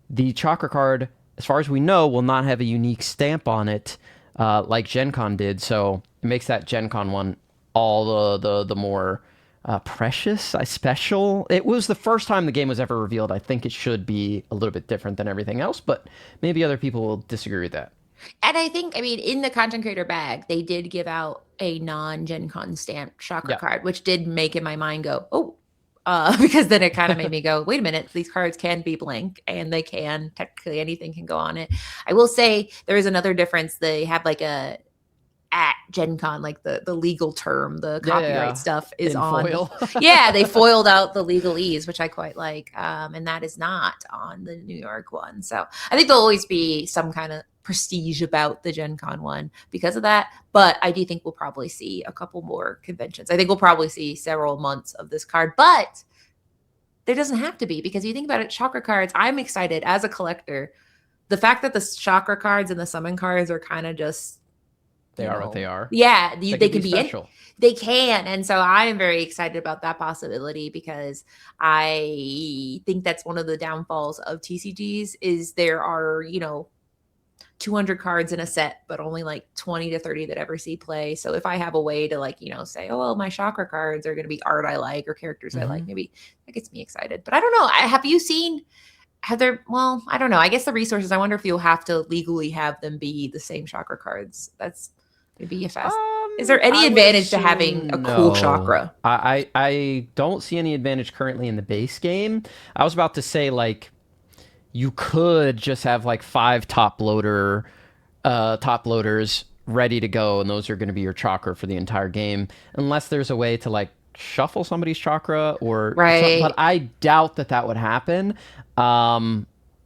the Chakra card, as far as we know, will not have a unique stamp on it like Gen Con did, so it makes that Gen Con one all the more precious, special. It was the first time the game was ever revealed. I think it should be a little bit different than everything else, but maybe other people will disagree with that. And I think, I mean, in the content creator bag, they did give out a non-Gen Con stamped chakra Yeah. card, which did make in my mind go, oh, because then it kind of made me go, wait a minute, these cards can be blank and they can, technically anything can go on it. I will say there is another difference. They have like a, at Gen Con, like the legal term, the copyright stuff is In on. foil. Yeah, they foiled out the legalese, which I quite like. And that is not on the New York one. So I think there'll always be some kind of prestige about the Gen Con one because of that. But I do think we'll probably see a couple more conventions. I think we'll probably see several months of this card. But there doesn't have to be, because if you think about it, chakra cards, I'm excited as a collector. The fact that the chakra cards and the summon cards are kind of just They are what they are. yeah, they can be special. they can. And so I am very excited about that possibility because I think that's one of the downfalls of TCGs is there are, 200 cards in a set, but only like 20 to 30 that ever see play. So if I have a way to say, oh, well, my chakra cards are going to be art I like or characters I like, maybe that gets me excited. But I don't know. Have you seen well, I don't know. I guess the resources, I wonder if you'll have to legally have them be the same chakra cards. That's maybe a fast. Is there any I would advantage to having a assume cool no. chakra? I don't see any advantage currently in the base game. I was about to say, like, you could just have like 5 top loaders ready to go, and those are going to be your chakra for the entire game, unless there's a way to like shuffle somebody's chakra or Right. but I doubt that would happen.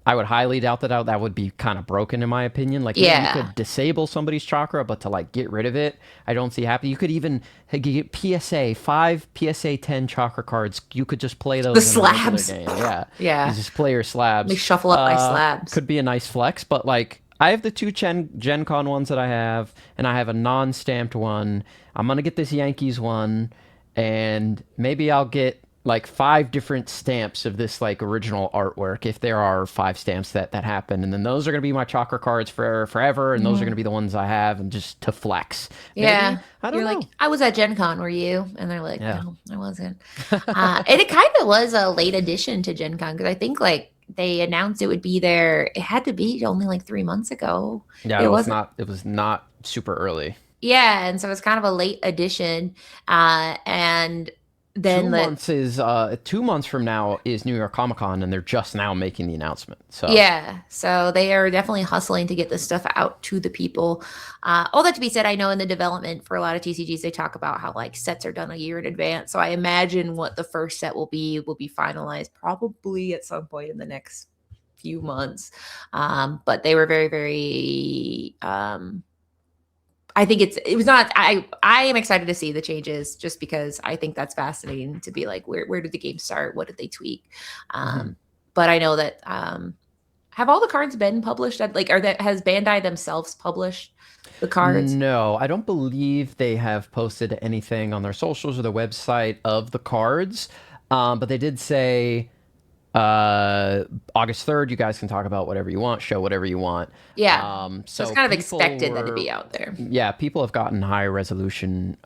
I would highly doubt that would be kind of broken in my opinion. Like, yeah, you could disable somebody's chakra, but to like get rid of it, I don't see happening. You could even get PSA 5 PSA 10 chakra cards. You could just play those The in a regular slabs. game. Yeah, Yeah. you just play your slabs. They shuffle up my slabs. Could be a nice flex, but like I have the 2 Gen Con ones that I have, and I have a non-stamped one. I'm gonna get this Yankees one, and maybe I'll get like 5 different stamps of this like original artwork, if there are 5 stamps that happen, and then those are going to be my chakra cards for forever, and those are going to be the ones I have, and just to flex. Yeah. Maybe? I don't know. Like, I was at Gen Con, were you? And they're like, Yeah. no, I wasn't. And it kind of was a late addition to Gen Con because I think like they announced it would be there. It had to be only like 3 months ago. Yeah, it was not super early. Yeah, and so it's kind of a late addition. And then the 2 months from now is New York Comic Con, and they're just now making the announcement. So Yeah, so they are definitely hustling to get this stuff out to the people. All that to be said, I know in the development for a lot of TCGs, they talk about how like sets are done a year in advance. So I imagine what the first set will be finalized probably at some point in the next few months. But they were very, very. I think it was not. I am excited to see the changes just because I think that's fascinating to be like where did the game start? What did they tweak? But I know that have all the cards been published? Like, has Bandai themselves published the cards? No, I don't believe they have posted anything on their socials or their website of the cards. But they did say August 3rd, you guys can talk about whatever you want, show whatever you want. Yeah. So it's kind of people expected that to be out there. Yeah, people have gotten high resolution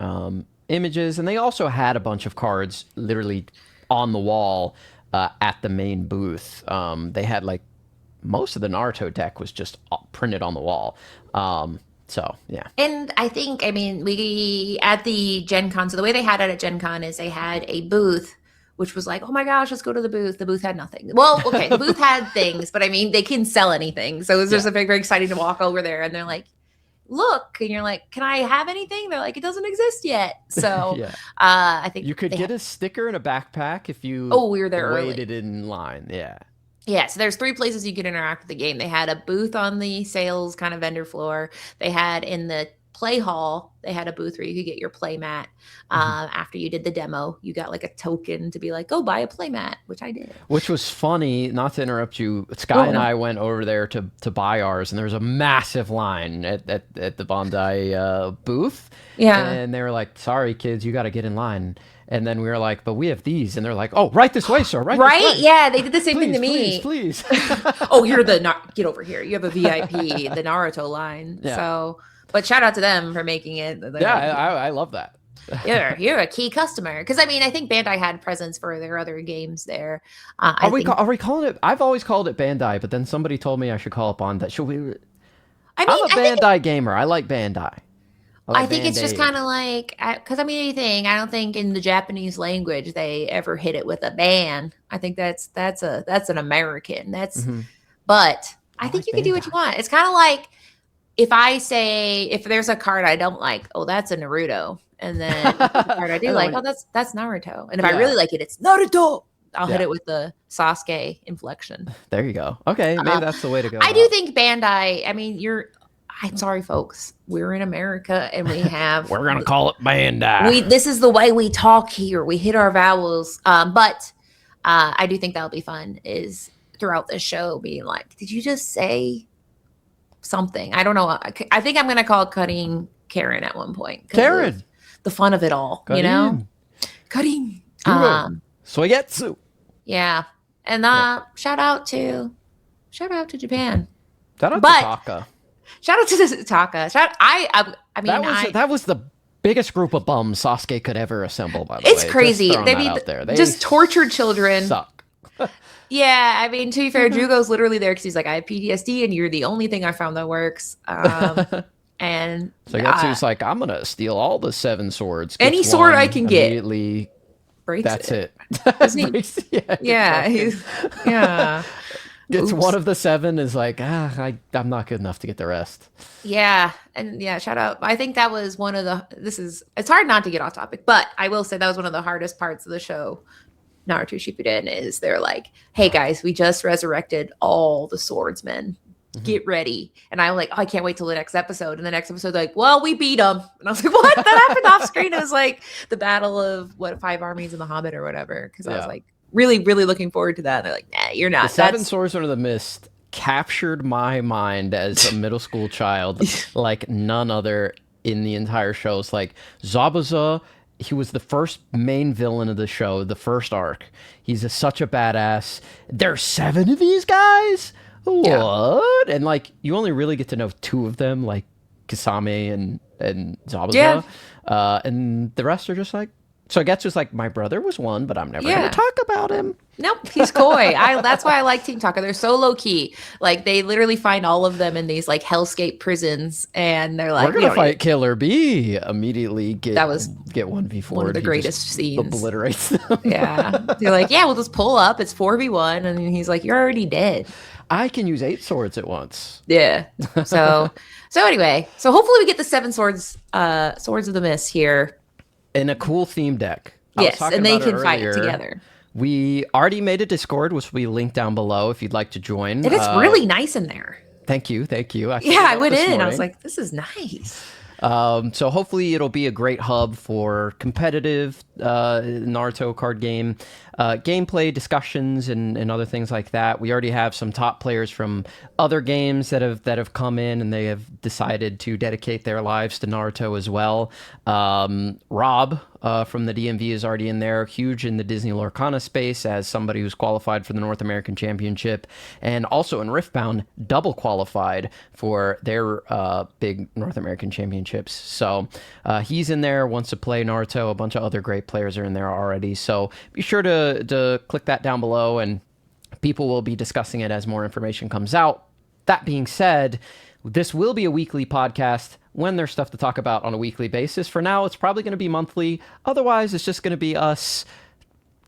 images, and they also had a bunch of cards literally on the wall at the main booth. They had like most of the Naruto deck was just printed on the wall. So yeah. And I think, I mean, we at the Gen Con, so the way they had it at Gen Con is they had a booth, which was like, oh my gosh, let's go to the booth. The booth had nothing. Well, okay, the booth had things, but I mean, they couldn't sell anything. So it was just very, very exciting to walk over there. And they're like, look, and you're like, can I have anything? They're like, it doesn't exist yet. So I think you could get a sticker and a backpack if you we were there waited in line. Yeah, so there's 3 places you could interact with the game. They had a booth on the sales kind of vendor floor. They had in the play hall, they had a booth where you could get your play mat. After you did the demo, you got like a token to be like, go buy a play mat, which I did. Which was funny, not to interrupt you. Sky and I went over there to buy ours, and there was a massive line at the Bandai booth. Yeah. And they were like, sorry, kids, you got to get in line. And then we were like, but we have these. And they're like, oh, right this way, sir. Right this way. Yeah, they did the same thing to me. Please. Oh, you're get over here. You have a VIP, the Naruto line. Yeah. So, but shout out to them for making it. I love that. You're a key customer. Because, I mean, I think Bandai had presence for their other games there. Are we calling it? I've always called it Bandai, but then somebody told me I should call it Bandai. Should we? I'm a Bandai gamer. I like Bandai. I think it's just kind of like, because I mean, anything. I don't think in the Japanese language they ever hit it with a ban. I think that's an American. But I think you can do what you want. It's kind of like if there's a card I don't like, oh, that's a Naruto, and then a card I do like, oh, that's Naruto, and if I really like it, it's Naruto. I'll hit it with the Sasuke inflection. There you go. Okay, maybe that's the way to go. I do think Bandai. I mean, I'm sorry, folks. We're in America, and we have. We're gonna call it Bandai. This is the way we talk here. We hit our vowels. But I do think that'll be fun. Is throughout this show being like, did you just say something? I don't know. I think I'm gonna call Karin Karen at one point. Karen, the fun of it all. Karin. You know, Karin. Soigetsu. Yeah, and shout out to Japan. Shout out to Taka. Shout out to the Taka. I mean, that was the biggest group of bums Sasuke could ever assemble. By the way, it's crazy. They just tortured children. Suck. Yeah, I mean, to be fair, Jugo's literally there because he's like, I have PTSD, and you're the only thing I found that works. And so Getsu's like, I'm gonna steal all the 7 swords. Any sword I can get. Immediately. That's it. Yeah. It's one of the 7 is like, I'm not good enough to get the rest. Yeah. And yeah, shout out. I think that was one of it's hard not to get off topic, but I will say that was one of the hardest parts of the show. Naruto Shippuden is they're like, hey guys, we just resurrected all the swordsmen. Get ready. And I'm like, oh, I can't wait till the next episode. And the next episode, like, well, we beat them. And I was like, what? That happened off screen. It was like the battle of 5 armies in the Hobbit or whatever. Because I was like, really, really looking forward to that. And they're like, nah, you're not. The 7 Swordsmen of the Mist captured my mind as a middle school child like none other in the entire show. It's like Zabuza, he was the first main villain of the show, the first arc. He's such a badass. There's 7 of these guys? What? Yeah. And like, you only really get to know 2 of them, like Kasame and Zabuza. Yeah. And the rest are just like, So Getsu's like, my brother was one, but I'm never gonna Yeah. talk about him. Nope, he's coy. That's why I like Team Talker. They're so low key. Like they literally find all of them in these like hellscape prisons, and they're We're like, we gonna don't need. fight Killer B. Immediately That was get one of 1v4. the He just greatest scenes. obliterates them. Yeah, they're like, yeah, we'll just pull up. It's 4v1, and he's like, you're already dead. I can use 8 swords at once. Yeah. So anyway, so hopefully we get the seven swords, swords of the mist here. In a cool theme deck. I was Yes, talking and they about it can fight earlier. together. We already made a Discord, which will be linked down below if you'd like to join. And it's really nice in there. Thank you. I Yeah, figured I out went this in. I morning. was like, this is nice. So hopefully it'll be a great hub for competitive Naruto card game gameplay discussions and other things like that. We already have some top players from other games that have come in and they have decided to dedicate their lives to Naruto as well. Rob from the DMV is already in there, huge in the Disney Lorcana space as somebody who's qualified for the North American Championship, and also in Riftbound, double qualified for their big North American Championships. So he's in there, wants to play Naruto. A bunch of other great players are in there already. So be sure to click that down below, and people will be discussing it as more information comes out. That being said, this will be a weekly podcast when there's stuff to talk about on a weekly basis. For now, it's probably going to be monthly. Otherwise, it's just going to be us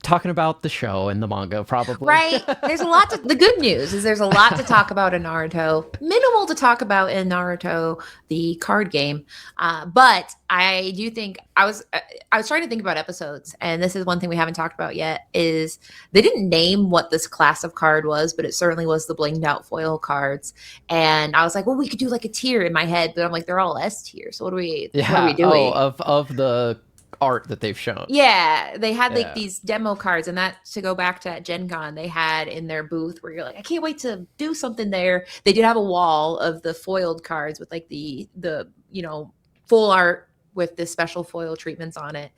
talking about the show and the manga, probably. Right? There's a lot to. The good news is there's a lot to talk about in Naruto. Minimal to talk about in Naruto, the card game. But I do think I was trying to think about episodes, and this is one thing we haven't talked about yet. Is they didn't name what this class of card was, but it certainly was the blinged out foil cards. And I was like, well, we could do like a tier in my head, but I'm like, they're all S tier. So what are we doing? Of the art that they've shown. Yeah, they had like these demo cards, and that to go back to that Gen Con they had in their booth where you're like, I can't wait to do something there. They did have a wall of the foiled cards with like the full art with the special foil treatments on it.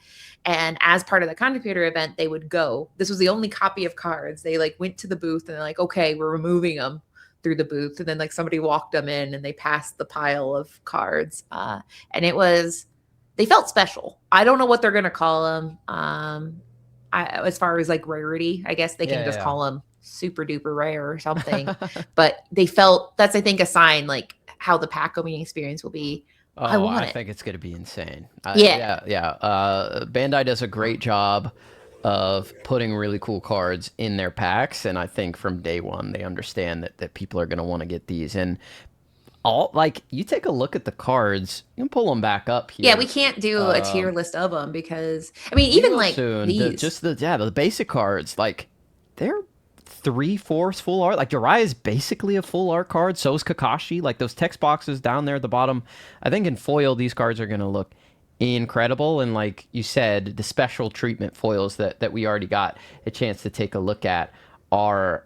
And as part of the content creator event, they would go. This was the only copy of cards. They like went to the booth and they're like, okay, we're removing them through the booth, and then like somebody walked them in and they passed the pile of cards, and it was. They felt special. I don't know what they're gonna call them. As far as like rarity, I guess they can just call them super duper rare or something. But they felt that's I think a sign like how the pack opening experience will be. Oh, I think it's gonna be insane. Yeah. Bandai does a great job of putting really cool cards in their packs, and I think from day one they understand that people are gonna want to get these. And all like you take a look at the cards, you can pull them back up here. Yeah, we can't do a tier list of them because I mean even like soon. these The basic cards, like they're 3/4 full art. Like Jiraiya is basically a full art card. So is Kakashi. Like those text boxes down there at the bottom. I think in foil these cards are gonna look incredible. And like you said, the special treatment foils that we already got a chance to take a look at are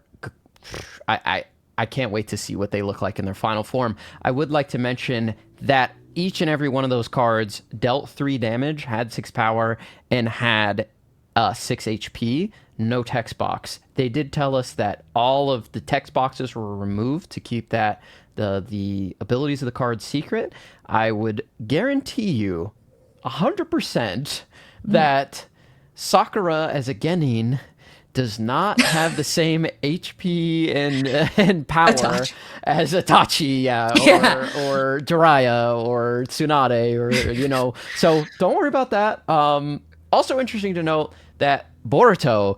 I can't wait to see what they look like in their final form. I would like to mention that each and every one of those cards dealt 3 damage, had 6 power, and had 6 HP, no text box. They did tell us that all of the text boxes were removed to keep that the abilities of the card secret. I would guarantee you 100% that Sakura as a Genin does not have the same HP and power as Itachi, or Jiraiya, or Tsunade, or So don't worry about that. Also interesting to note that Boruto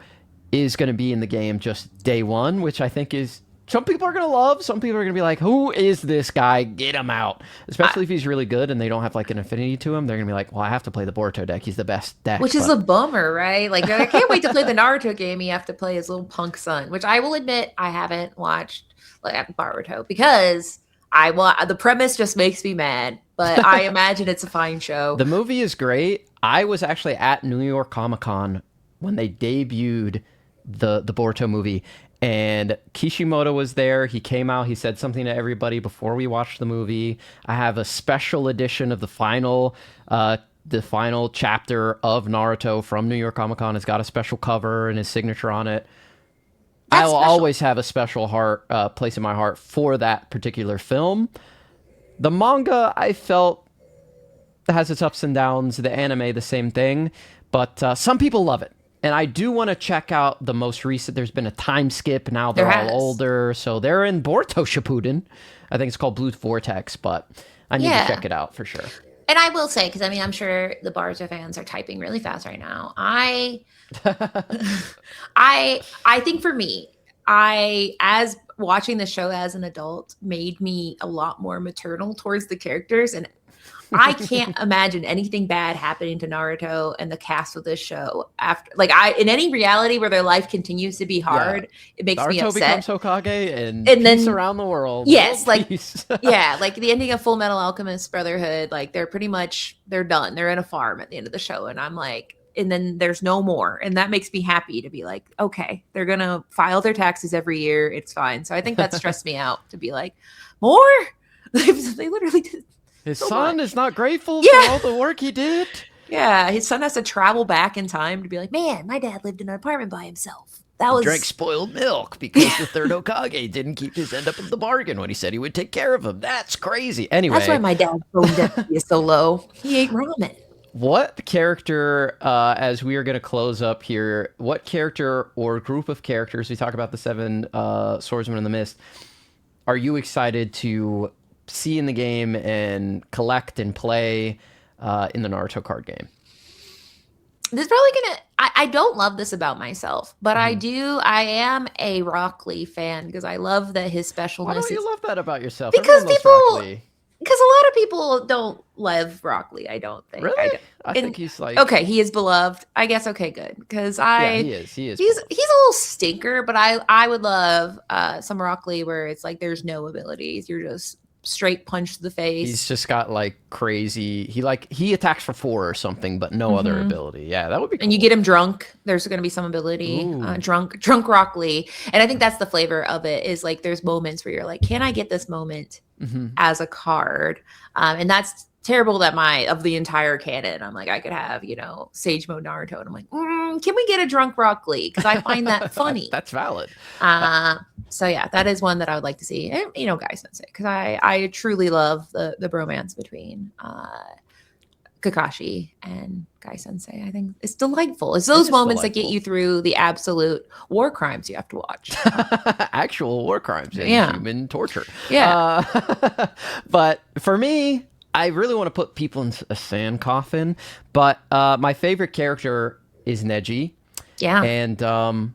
is going to be in the game just day one, which I think is some people are going to love. Some people are going to be like, who is this guy? Get him out. Especially if he's really good and they don't have like an affinity to him. They're going to be like, well, I have to play the Boruto deck. He's the best deck. Which is a bummer, right? Like, I can't wait to play the Naruto game. You have to play his little punk son, which I will admit I haven't watched like Naruto because the premise just makes me mad. But I imagine it's a fine show. The movie is great. I was actually at New York Comic Con when they debuted the Boruto movie. And Kishimoto was there. He came out. He said something to everybody before we watched the movie. I have a special edition of the final chapter of Naruto from New York Comic Con. It's got a special cover and his signature on it. I will always have a special place in my heart for that particular film. The manga, I felt, has its ups and downs. The anime, the same thing. But some people love it. And I do want to check out the most recent. There's been a time skip. Now There they're all has. older. So they're in Boruto Shippuden. I think it's called Blue Vortex, but I need to Yeah. check it out for sure. And I will say, because I mean, I'm sure the Barca fans are typing really fast right now. I think for me, I as watching the show as an adult made me a lot more maternal towards the characters, and I can't imagine anything bad happening to Naruto and the cast of this show after, like, I in any reality where their life continues to be Yeah. hard, it makes me Naruto becomes upset. Hokage and And peace then around the world. yes, World like peace. yeah, like the ending of Full Metal Alchemist Brotherhood, like they're pretty much they're done. They're in a farm at the end of the show, and I'm like, and then there's no more, and that makes me happy to be like, okay, they're gonna file their taxes every year. It's fine. So I think that stressed me out to be like, more. They literally did His so son much. is not grateful for Yeah. all the work he did. Yeah, his son has to travel back in time to be like, man, my dad lived in an apartment by himself. That He drank was spoiled milk because the third Hokage didn't keep his end up of the bargain when he said he would take care of him. That's crazy. that's why Anyway, my dad's bone density is so low. He ate ramen. what character, as we are going to close up here, what character or group of characters, we talk about the seven swordsmen in the mist, are you excited to see in the game and collect and play in the Naruto card game? This is probably gonna I don't love this about myself, but Mhm. I am a Rock Lee fan because I love that his Why specialness don't is you love that about yourself? because Everyone loves Rock people Lee. because a lot of people don't love Rock Lee, I don't think. I Really? don't I and think he's like, okay, he is beloved. I guess okay, good. Because yeah, I he is. He is. he's beloved. he's a little stinker, but I would love some Rock Lee where it's like there's no abilities. You're just straight punch to the He's face. just got like crazy. He attacks for 4 or something, but no other Mhm. ability. Yeah, that would be And you cool. get him drunk, there's going to be some ability. Ooh. Drunk Rock Lee, and I think that's the flavor of it. Is like there's moments where you're like, can I get this moment Hmm. as a card? And that's terrible that my of the entire canon. I'm like, I could have Sage Mode Naruto, and I'm like, can we get a drunk Rock Lee? Because I find that funny. That's valid. So yeah, that is one that I would like to see, and Guy Sensei, because I truly love the bromance between Kakashi and Guy Sensei. I think it's delightful. It's those is moments that get delightful. you through the absolute war crimes you have to watch. Actual war crimes and Yeah. human torture. Yeah. But for me, I really want to put people in a sand coffin. But my favorite character is Neji, Yeah. and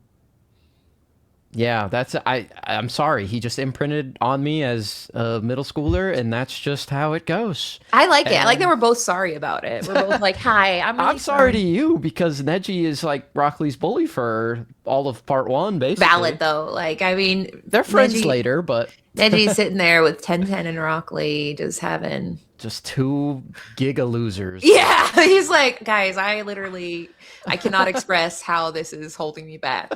yeah, that's I'm sorry. He just imprinted on me as a middle schooler, and that's just how it goes. I like it. I like that And- we're both sorry about it. We're both like, hi, I'm really I'm sorry to you because Neji is like Rock Lee's bully for all of part 1, basically. Valid though. Like, I mean, They're friends later, but Neji's sitting there with 1010 and Rock Lee just having just 2 giga losers. yeah, he's like, guys, I cannot express how this is holding me back.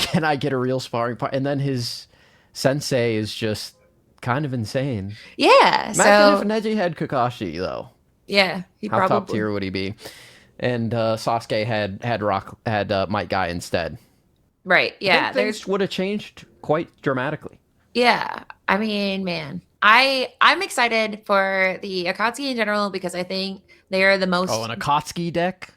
Can I get a real sparring partner? And then his sensei is just kind of insane. Yeah. Imagine So if Neji had Kakashi, though. yeah, he How top probably tier would he be? And Sasuke had Might Guy instead. right. I Yeah. think things would have changed quite dramatically. Yeah. I mean, man, I'm excited for the Akatsuki in general because I think they are the most Oh, an Akatsuki deck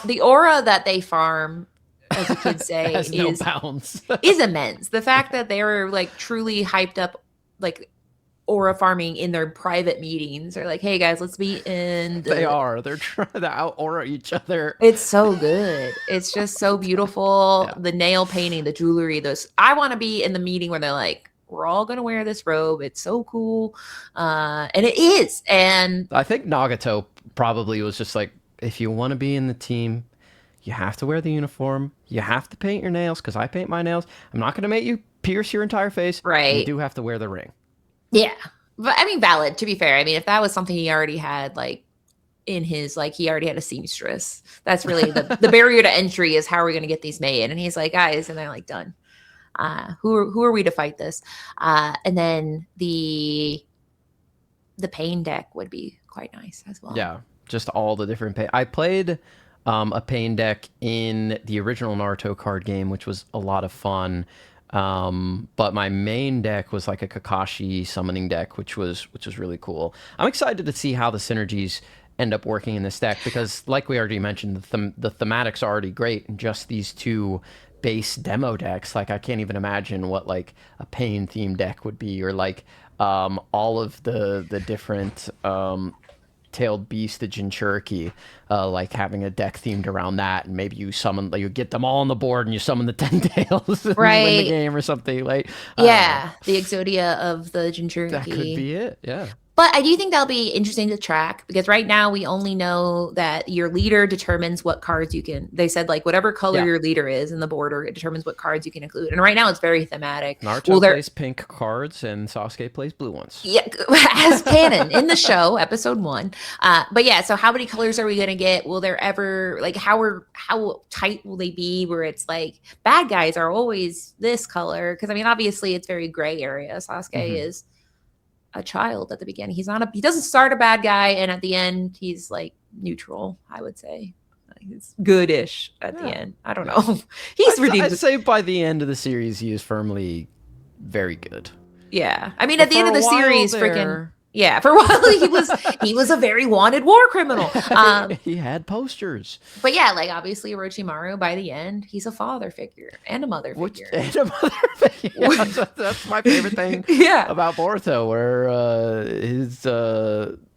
the aura that they farm, as the kids say, has no bounds. is immense. The fact that they were like truly hyped up, like aura farming in their private meetings. They're like, hey guys, let's meet in. They are. They're trying to out aura each other. It's so good. It's just so beautiful. Yeah. The nail painting, the jewelry, those. I want to be in the meeting where they're like, we're all gonna wear this robe. It's so cool, and it is. And I think Nagato probably was just like, if you want to be in the team, you have to wear the uniform. You have to paint your nails because I paint my nails. I'm not going to make you pierce your entire face. Right. You do have to wear the ring. yeah, but I mean, valid. To be fair, I mean, if that was something he already had, like in his, like he already had a seamstress. That's really the barrier to entry is how are we going to get these made? And he's like, guys, and they're like, done. Who are we to fight this? And then the pain deck would be quite nice as well. Yeah, just all the different pain. I played a pain deck in the original Naruto card game, which was a lot of fun. But my main deck was like a Kakashi summoning deck, which was really cool. I'm excited to see how the synergies end up working in this deck because, like we already mentioned, the thematic's already great, and just these two base demo decks. Like, I can't even imagine what like a pain themed deck would be, or like all of the different tailed beast, the Jinchuriki, like having a deck themed around that, and maybe you summon, like, you get them all on the board and you summon the 10 tails and Right. win the game or something. Like, yeah, the Exodia of the Jinchuriki. that could be it. Yeah. But I do think that'll be interesting to track because right now we only know that your leader determines what cards you can. They said like whatever color your leader is in the border, it determines what cards you can include. And right now it's very thematic. Naruto plays pink cards and Sasuke plays blue ones. Yeah, as canon in the show, episode 1. But yeah, so how many colors are we gonna get? Will there ever like how tight will they be? Where it's like bad guys are always this color? Because I mean, obviously it's very gray area. Sasuke is a child at the beginning. He doesn't start a bad guy, and at the end he's like neutral, I would say. He's goodish at the end. I don't know. He's redeemed. I'd say by the end of the series he is firmly very good. Yeah. I mean, at the end of the series, freaking yeah, for a while he was a very wanted war criminal. He had posters. But yeah, like obviously Orochimaru by the end, he's a father figure and a mother figure. That's my favorite thing about Boruto, where his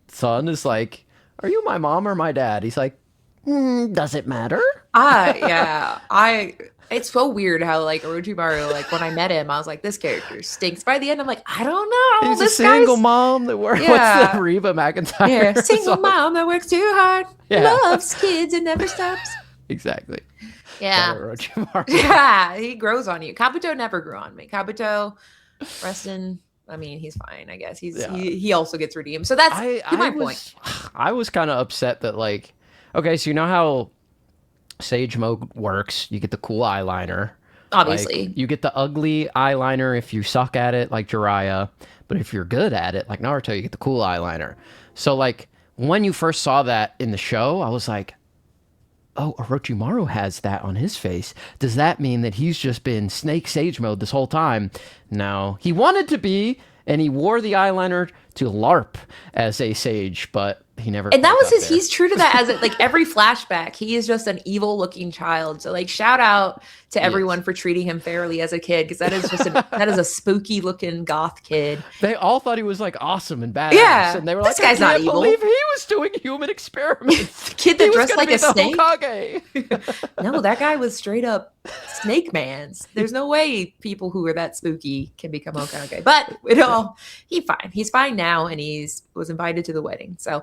son is like, "Are you my mom or my dad?" He's like, "Does it matter?" It's so weird how like Orochimaru, like when I met him, I was like, this character stinks. By the end, I'm like, I don't know. He's a single mom that works. What's the Reba McEntire? Yeah, single mom that works too hard, loves kids and never stops. Exactly. Yeah. Yeah, he grows on you. Kabuto never grew on me. Kabuto, Reston, I mean, he's fine, I guess. He also gets redeemed. So that's my point. I was kind of upset that like, okay, so you know how Sage Mode works, you get the cool eyeliner. Obviously. Like, you get the ugly eyeliner if you suck at it, like Jiraiya. But if you're good at it, like Naruto, you get the cool eyeliner. So, like, when you first saw that in the show, I was like, oh, Orochimaru has that on his face. Does that mean that he's just been Snake Sage Mode this whole time? No. He wanted to be, and he wore the eyeliner to LARP as a sage, but he never. And that was he's true to that as like every flashback, he is just an evil looking child. So like shout out to everyone for treating him fairly as a kid, because that is just that is a spooky looking goth kid. They all thought he was like awesome and badass. Yeah, and they were this like, guy's not evil. I can't believe he was doing human experiments. The kid that dressed like a snake. Hokage. No, that guy was straight up Snake Man's. There's no way people who are that spooky can become Hokage. But he's fine now, and was invited to the wedding. So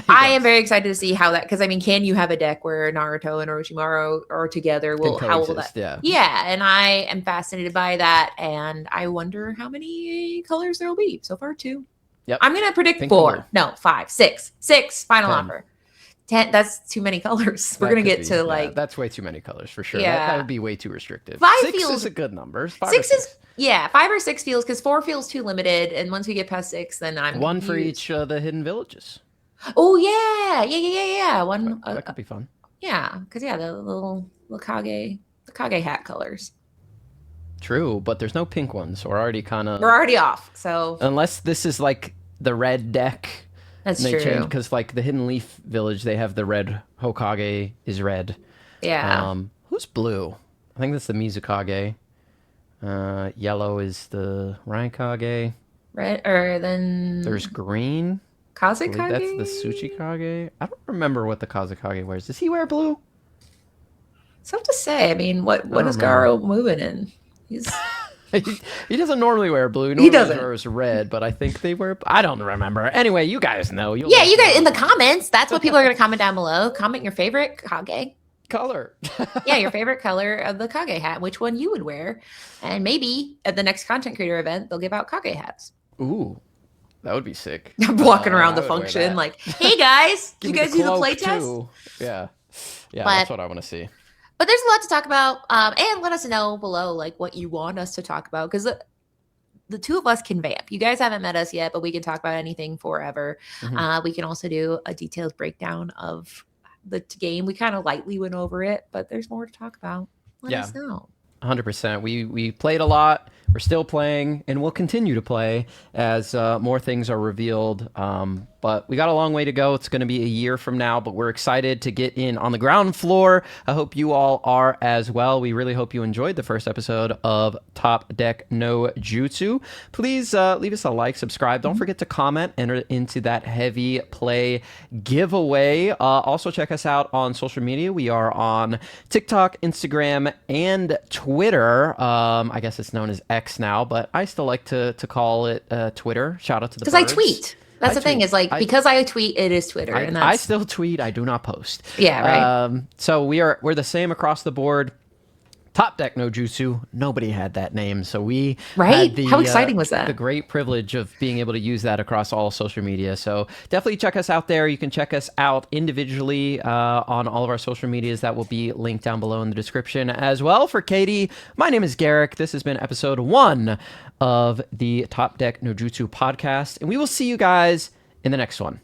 I am very excited to see how that, because I mean, can you have a deck where Naruto and Orochimaru are together? Well, how will that? Yeah, and I am fascinated by that, and I wonder how many colors there will be. So far, 2. Yep. I'm gonna predict Pink 4. color. No, 5, 6. 6. Final 10. offer. 10. That's too many colors. We're gonna get to like that's way too many colors for sure. Yeah. That would be way too restrictive. 5 6 feels is a good number. 6 is 5 or 6 feels, because 4 feels too limited, and once we get past 6, then I'm one confused. for each of the hidden villages. Oh yeah. One that could be fun. Yeah, because the little Kage, the Kage hat colors. True, but there's no pink ones. So we're already off. So unless this is like the red deck. That's true. Because like the Hidden Leaf Village, they have the red Hokage is red. Yeah. Who's blue? I think that's the Mizukage. Yellow is the Raikage. Red, or then there's green. Kazekage? That's the Tsuchikage. I don't remember what the Kazekage wears. Does he wear blue? It's tough to say. I mean, what is Garo moving in? He's he doesn't normally wear blue. Normally he wears red, but I think they wear. I don't remember. Anyway, you guys know. You guys in the comments. That's what people are going to comment down below. Comment your favorite Kage color. Yeah, your favorite color of the Kage hat. Which one you would wear, and maybe at the next content creator event they'll give out Kage hats. Ooh, that would be sick. I'm walking around the function like, hey guys, did you guys do the play test? Yeah, that's what I want to see. But there's a lot to talk about, and let us know below like what you want us to talk about, because the two of us can vamp. You guys haven't met us yet, but we can talk about anything forever. Mm-hmm. We can also do a detailed breakdown of the game. We kind of lightly went over it, but there's more to talk about. Let us know. 100%. We played a lot. We're still playing, and we'll continue to play as more things are revealed. But but we got a long way to go. It's going to be a year from now, but we're excited to get in on the ground floor. I hope you all are as well. We really hope you enjoyed the first episode of Top Deck No Jutsu. Please leave us a like, subscribe. Don't forget to comment, enter into that heavy play giveaway. Also, check us out on social media. We are on TikTok, Instagram, and Twitter. I guess it's known as X now, but I still like to call it Twitter. Shout out to the because I birds. tweet. That's the thing is like because I tweet, it is Twitter. And I still tweet. I do not post. Yeah, right. So we're the same across the board. Top Deck No Jutsu. Nobody had that name, so we right. Had How exciting was that? The great privilege of being able to use that across all social media. So definitely check us out there. You can check us out individually on all of our social medias. That will be linked down below in the description as well. For Katie, my name is Garrick. This has been episode 1 of the Top Deck No Jutsu podcast, and we will see you guys in the next one.